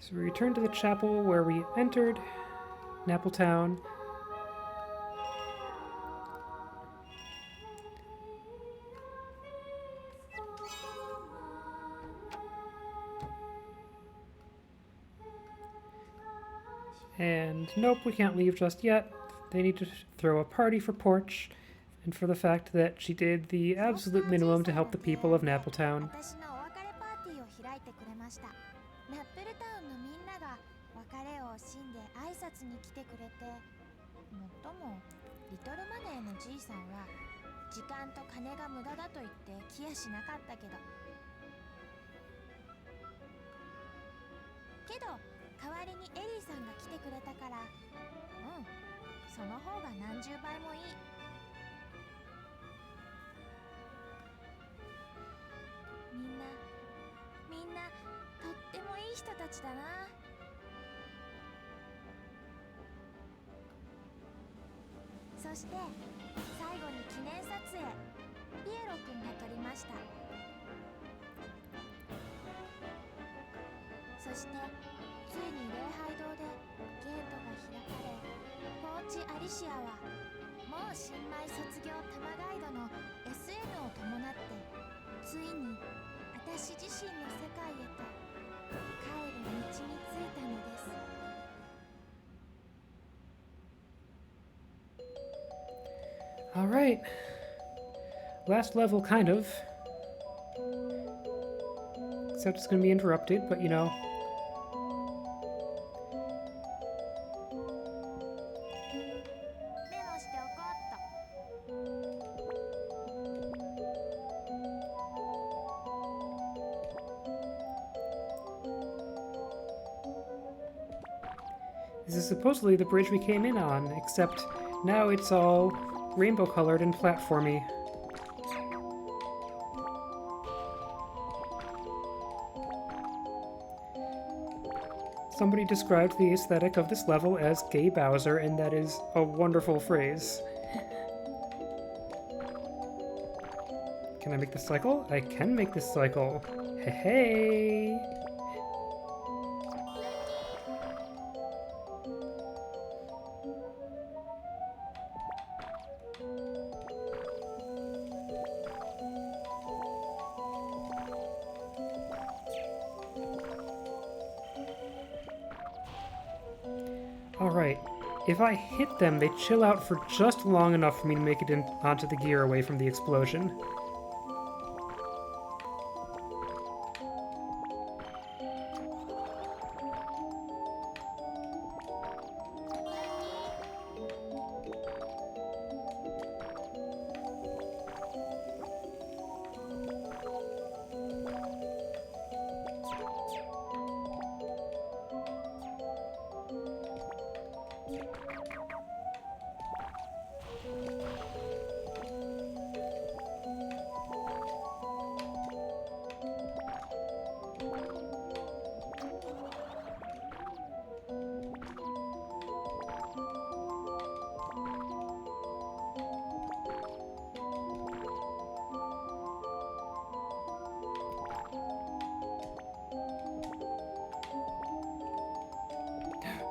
So we return to the chapel where we entered, Napple Town. And nope, we can't leave just yet. They need to throw a party for Porch, and for the fact that she did the absolute minimum to help the people of Nappletown. 私のお別れパーティーを開いてくれました。ナップルタウンのみんなが別れを惜しんで挨拶に来てくれて、もっともリトルマネーのじいさんは時間と金が無駄だと言って来やしなかったけど、代わりにエリーさんが来てくれたから、その方が何十倍もいい。みんなとってもいい人たちだな。そして最後に記念撮影、ピエロくんが撮りました。そしてついに礼拝堂でゲートが開かれ、ポーチ・アリシアはもう新米卒業多摩ガイドの SN を伴ってついに私自身の世界へと帰る道に着いたのです。Alright. Last level, kind of. Except it's gonna be interrupted, but you know. This is supposedly the bridge we came in on, except now it's all rainbow-colored and platformy. Somebody described the aesthetic of this level as gay Bowser, and that is a wonderful phrase. Can I make this cycle? I can make this cycle. Hey, hey! Alright, if I hit them, they chill out for just long enough for me to make it onto the gear away from the explosion.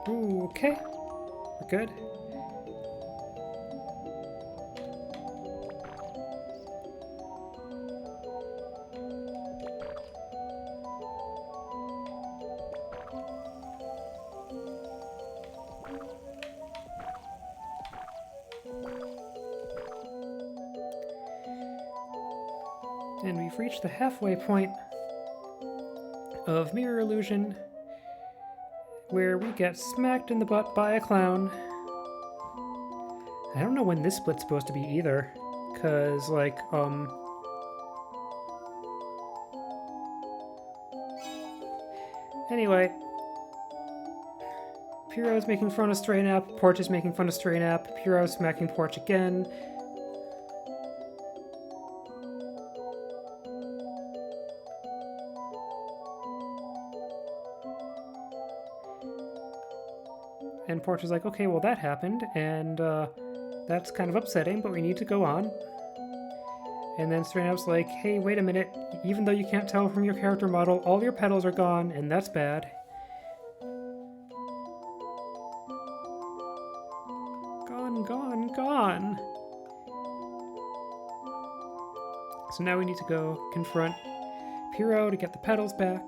Ooh, okay. We're good. And we've reached the halfway point of Mirror Illusion, where we get smacked in the butt by a clown. I don't know when this split's supposed to be either, cause like, anyway. Piro's making fun of Stray Nap, Porch is making fun of Stray Nap, Piro's smacking Porch again. And Porch is like, okay, well that happened, and that's kind of upsetting, but we need to go on. And then Stray Nap's like, hey, wait a minute, even though you can't tell from your character model, all your petals are gone, and that's bad. Gone, gone, gone. So now we need to go confront Piro to get the petals back.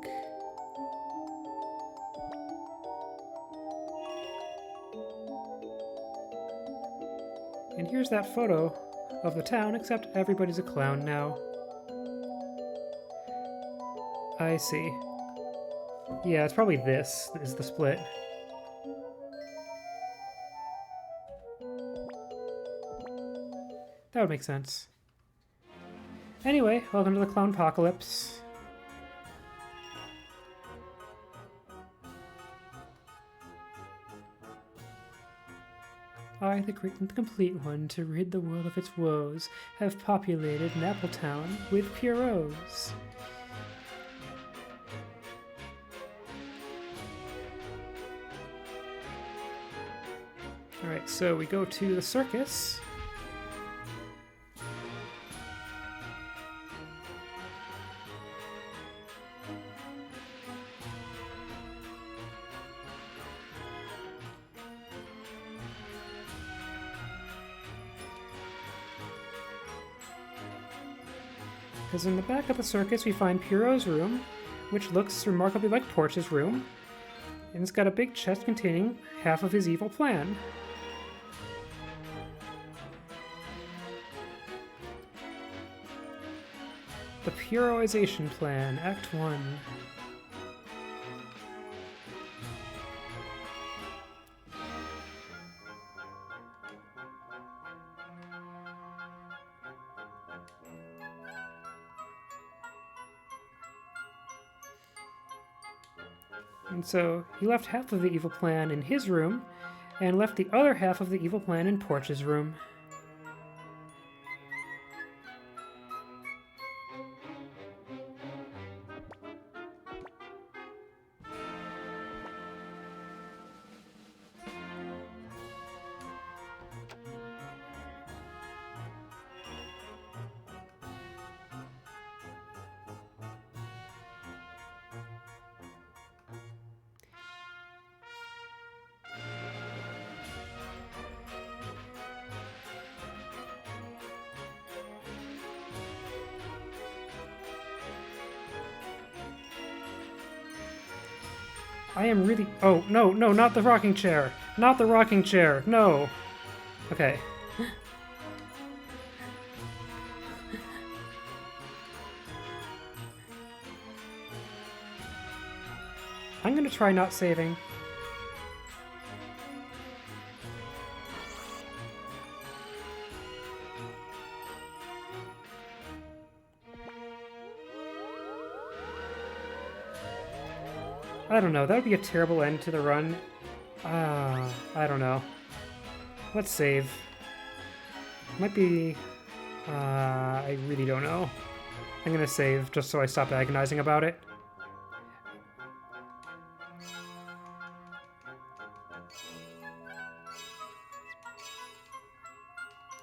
And here's that photo of the town, except everybody's a clown now. I see. Yeah, it's probably this is the split. That would make sense. Anyway, welcome to the Clownpocalypse. I, the great and complete one, to rid the world of its woes, have populated Nappletown with Pierrots. Alright, so we go to the circus. Because in the back of the circus we find Pierrot's room, which looks remarkably like Porch's room, and it's got a big chest containing half of his evil plan. The Pierrotization Plan, Act 1. And so he left half of the evil plan in his room, and left the other half of the evil plan in Porch's room. I am really... Oh, no, no, not the rocking chair. Not the rocking chair. No. Okay. I'm gonna try not saving. I don't know, that would be a terrible end to the run. I don't know. Let's save. Might be... I really don't know. I'm gonna save just so I stop agonizing about it.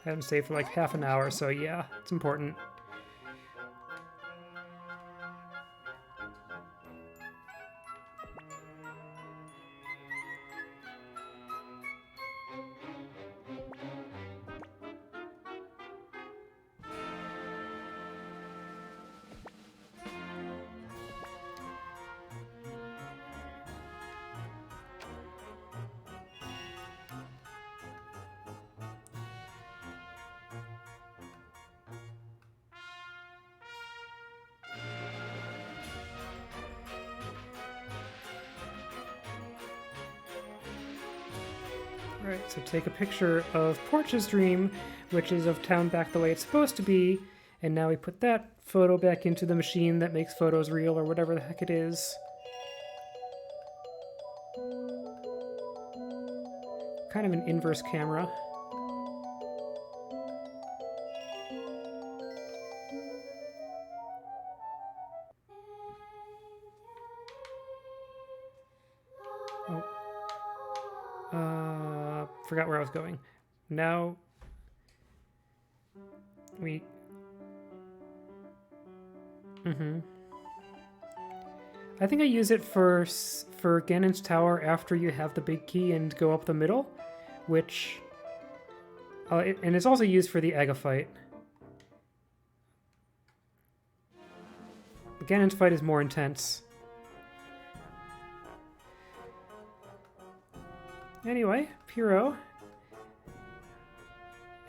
I haven't saved for like half an hour, so yeah, it's important. Alright, so take a picture of Porch's dream, which is of town back the way it's supposed to be, and now we put that photo back into the machine that makes photos real, or whatever the heck it is. Kind of an inverse camera. Forgot where I was going. Now we... I think I use it for Ganon's Tower after you have the big key and go up the middle, which... and it's also used for the Aga fight. Ganon's fight is more intense. Anyway, Pierrot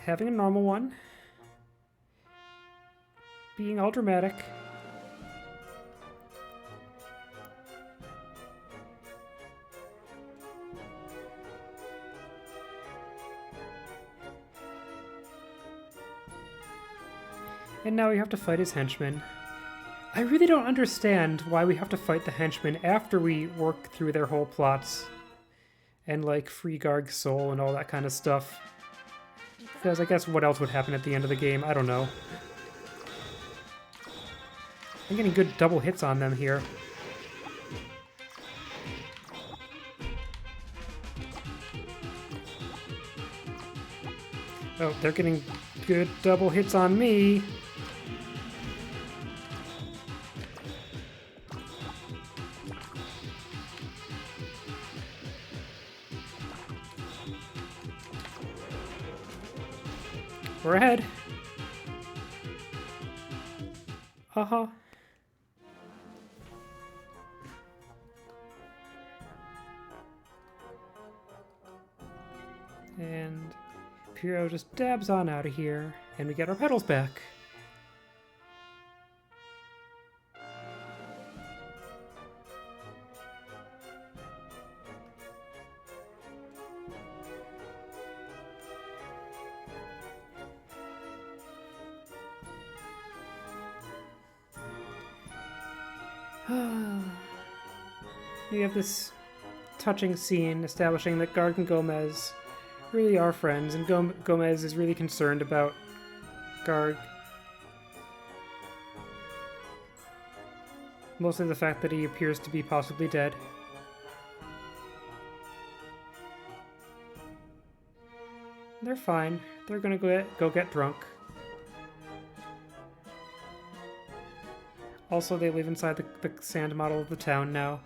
having a normal one. Being all dramatic. And now we have to fight his henchmen. I really don't understand why we have to fight the henchmen after we work through their whole plots. And like free Garg's soul and all that kind of stuff. Because I guess what else would happen at the end of the game? I don't know. I'm getting good double hits on them here. Oh, they're getting good double hits on me. We're ahead. Haha. And Pyro just dabs on out of here, and we get our pedals back. We have this touching scene establishing that Garg and Gomez really are friends, and Gomez is really concerned about Garg. Mostly the fact that he appears to be possibly dead. They're fine. They're gonna go get drunk. Also, they live inside the sand model of the town now.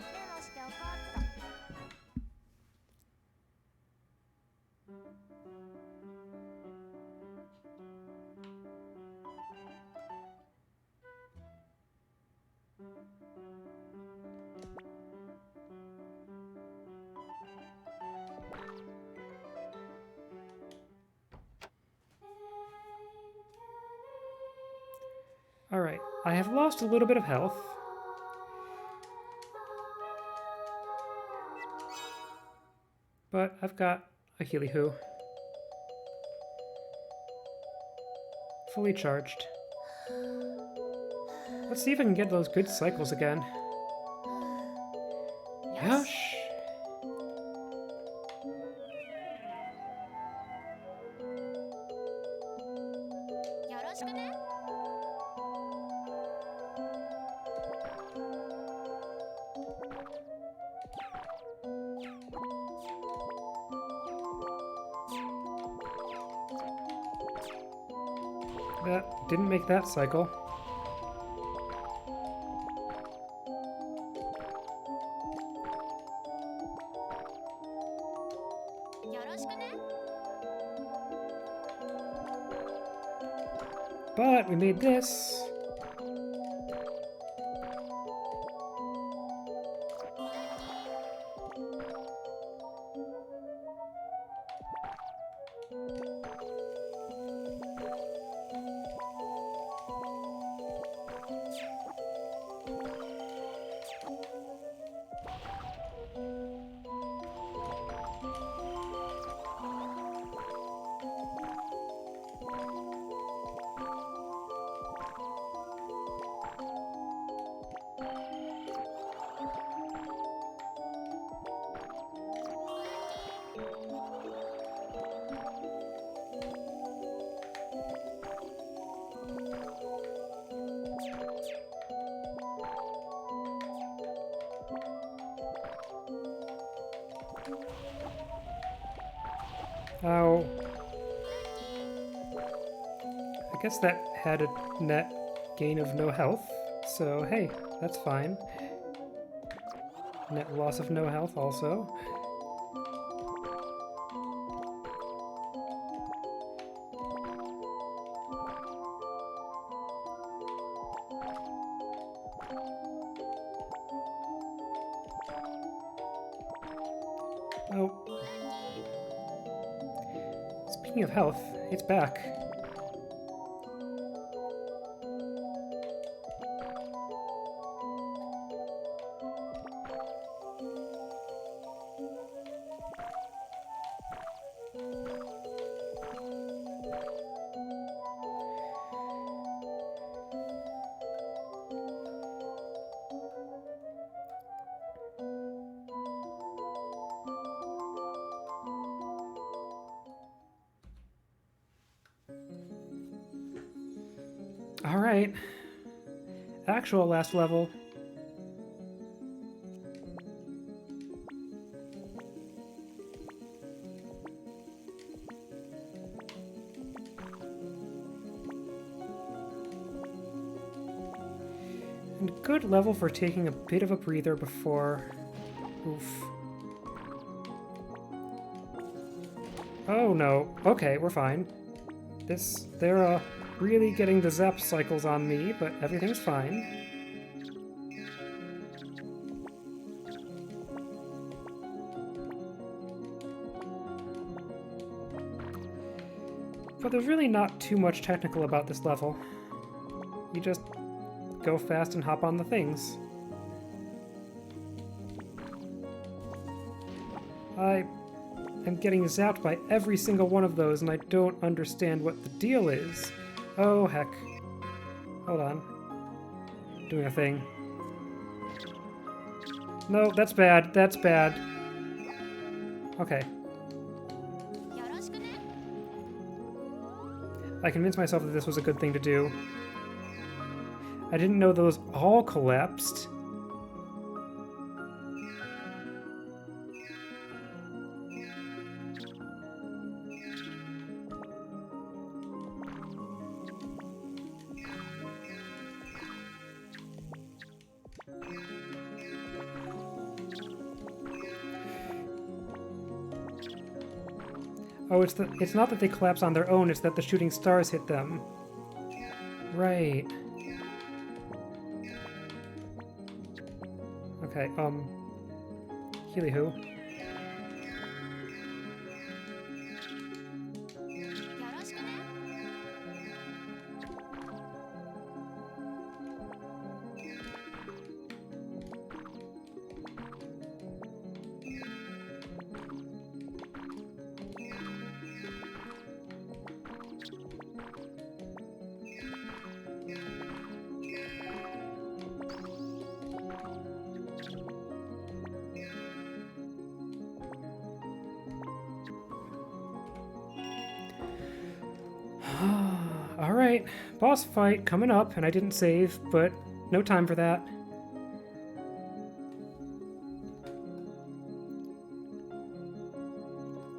Alright, I have lost a little bit of health. But I've got a Healy-Hoo. Fully charged. Let's see if I can get those good cycles again. Yosh! That didn't make that cycle. But we made this. Ow. I guess that had a net gain of no health, so hey, that's fine. Net loss of no health also. Speaking of health, it's back. Alright. Actual last level. And good level for taking a bit of a breather before... Oof. Oh no. Okay, we're fine. They're really getting the zap cycles on me, but everything's fine. But there's really not too much technical about this level. You just go fast and hop on the things. I am getting zapped by every single one of those, and I don't understand what the deal is. Oh, heck. Hold on. Doing a thing. No, that's bad. That's bad. Okay. I convinced myself that this was a good thing to do. I didn't know those all collapsed. Oh, it's not that they collapse on their own, it's that the shooting stars hit them. Right. Okay, Healy-hoo. Alright, boss fight coming up, and I didn't save, but no time for that.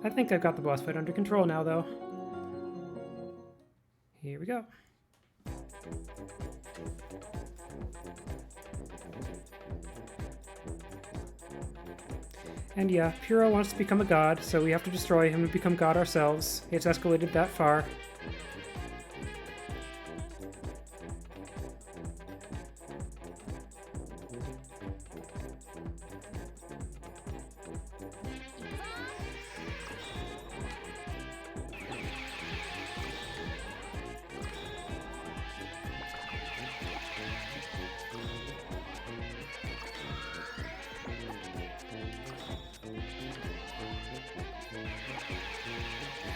I think I've got the boss fight under control now, though. Here we go. And yeah, Pyrrho wants to become a god, so we have to destroy him and become god ourselves. It's escalated that far.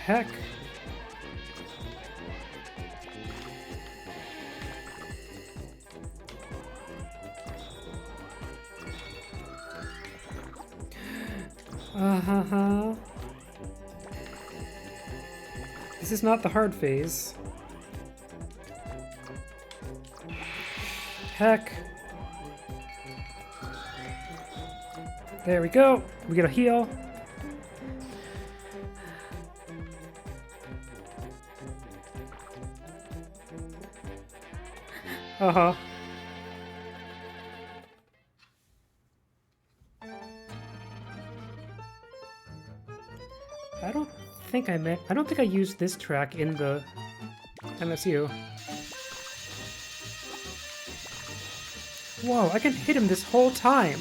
Heck. This is not the hard phase. Heck. There we go. We get a heal. Uh-huh. I don't think I used this track in the MSU. Whoa, I can hit him this whole time.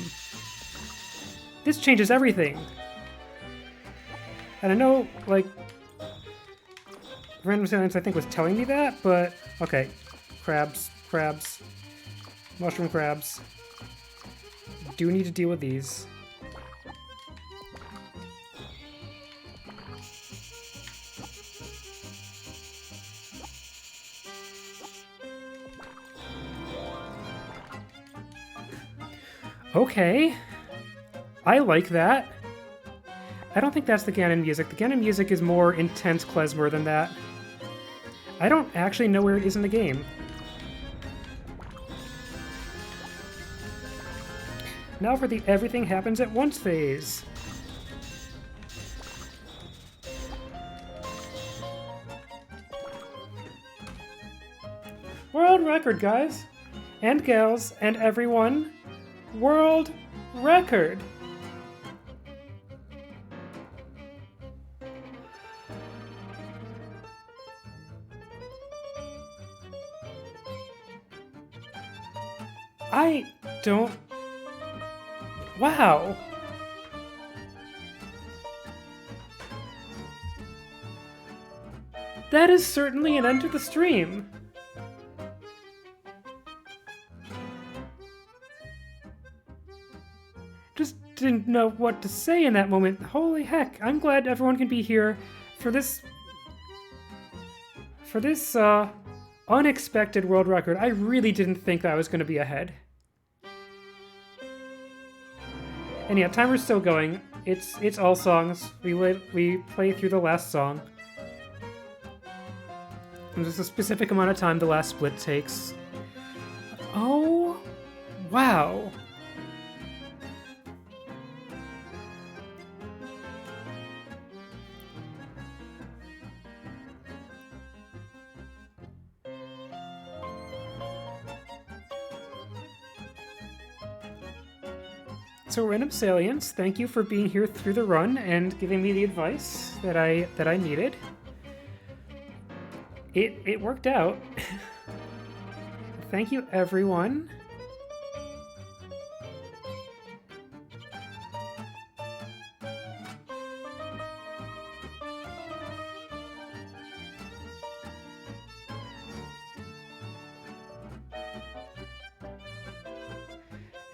This changes everything. And I know, like, Random Silence, I think, was telling me that, but okay. Crabs, crabs, mushroom crabs. Do need to deal with these. Okay. I like that. I don't think that's the Ganon music. The Ganon music is more intense klezmer than that. I don't actually know where it is in the game. Now for the everything happens at once phase. World record, guys. And gals, and everyone. World record. I don't... Wow. That is certainly an end to the stream. Just didn't know what to say in that moment. Holy heck, I'm glad everyone can be here for this... unexpected world record. I really didn't think I was going to be ahead. And yeah, timer's still going. It's all songs. We play through the last song. And there's a specific amount of time the last split takes. Oh, wow. So Random Salience, thank you for being here through the run and giving me the advice that I needed. It worked out. Thank you, everyone.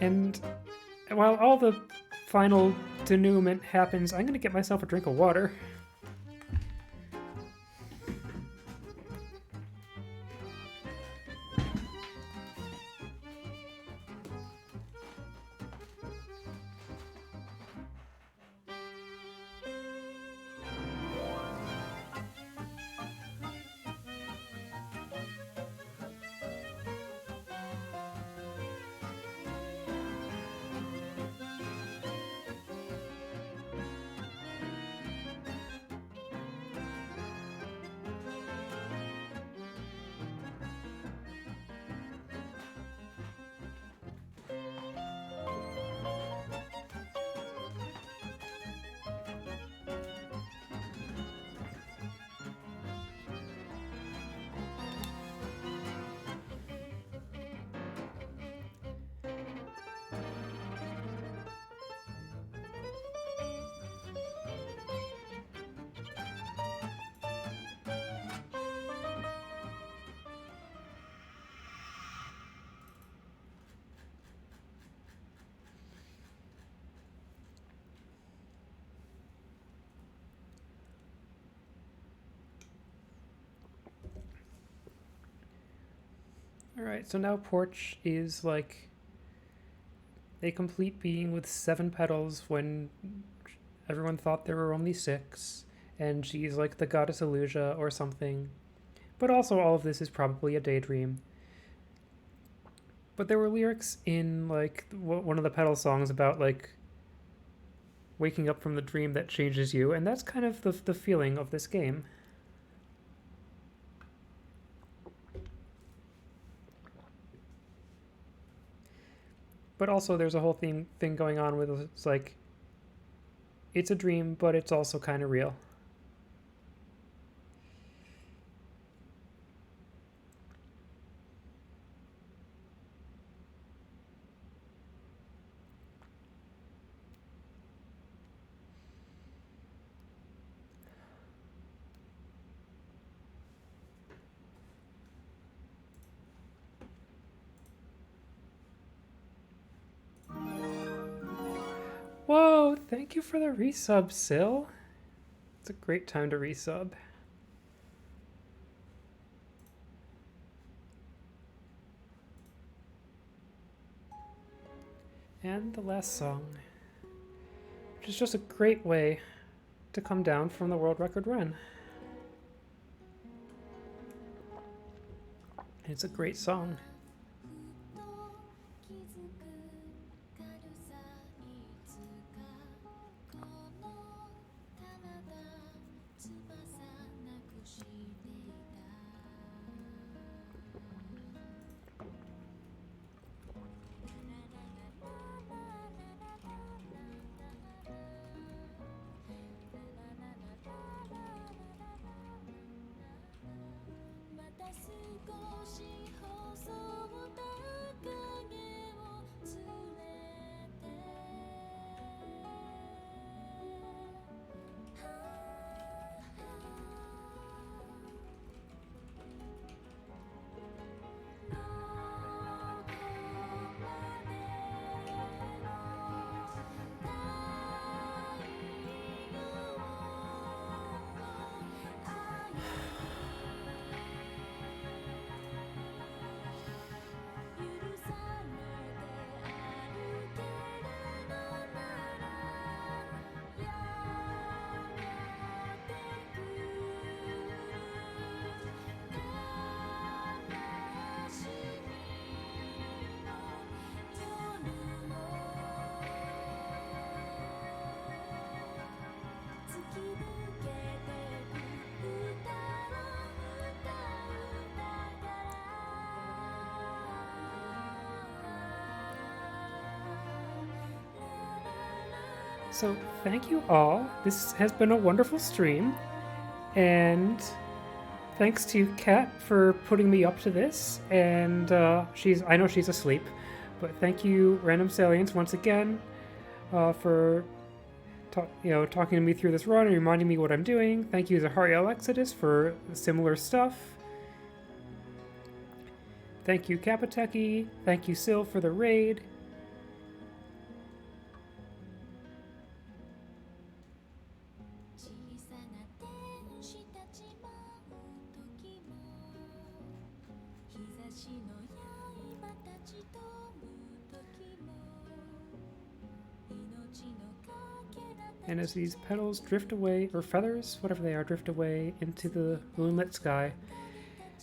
And while all the final denouement happens, I'm gonna get myself a drink of water. Alright, so now Porch is like a complete being with 7 petals when everyone thought there were only 6, and she's like the goddess Illusia or something. But also all of this is probably a daydream. But there were lyrics in like one of the petal songs about like waking up from the dream that changes you, and that's kind of the feeling of this game. But also there's a whole thing going on with it's like it's a dream, but it's also kind of real. Whoa, thank you for the resub, Sil. It's a great time to resub. And the last song, which is just a great way to come down from the world record run. It's a great song. ふと気づく軽さいつかこの棚田翼なくしていたまた少し細った影を連れてどこまでも太陽を愛許されて歩けるのならやってく悲しみの夜を突き抜けてく歌を歌うだから So thank you all. This has been a wonderful stream, and thanks to Kat for putting me up to this. And I know she's asleep, but thank you, Random Salients, once again, for talking to me through this run and reminding me what I'm doing. Thank you, Zahariel Exodus, for similar stuff. Thank you, Kapateki. Thank you, Sil, for the raid. 小さな天使たち舞う時も日差しの刃立ち飛ぶ時も命のかけら And as these petals drift away, or feathers, whatever they are, drift away into the moonlit sky,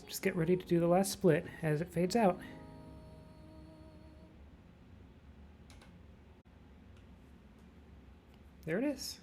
just get ready to do the last split as it fades out. There it is.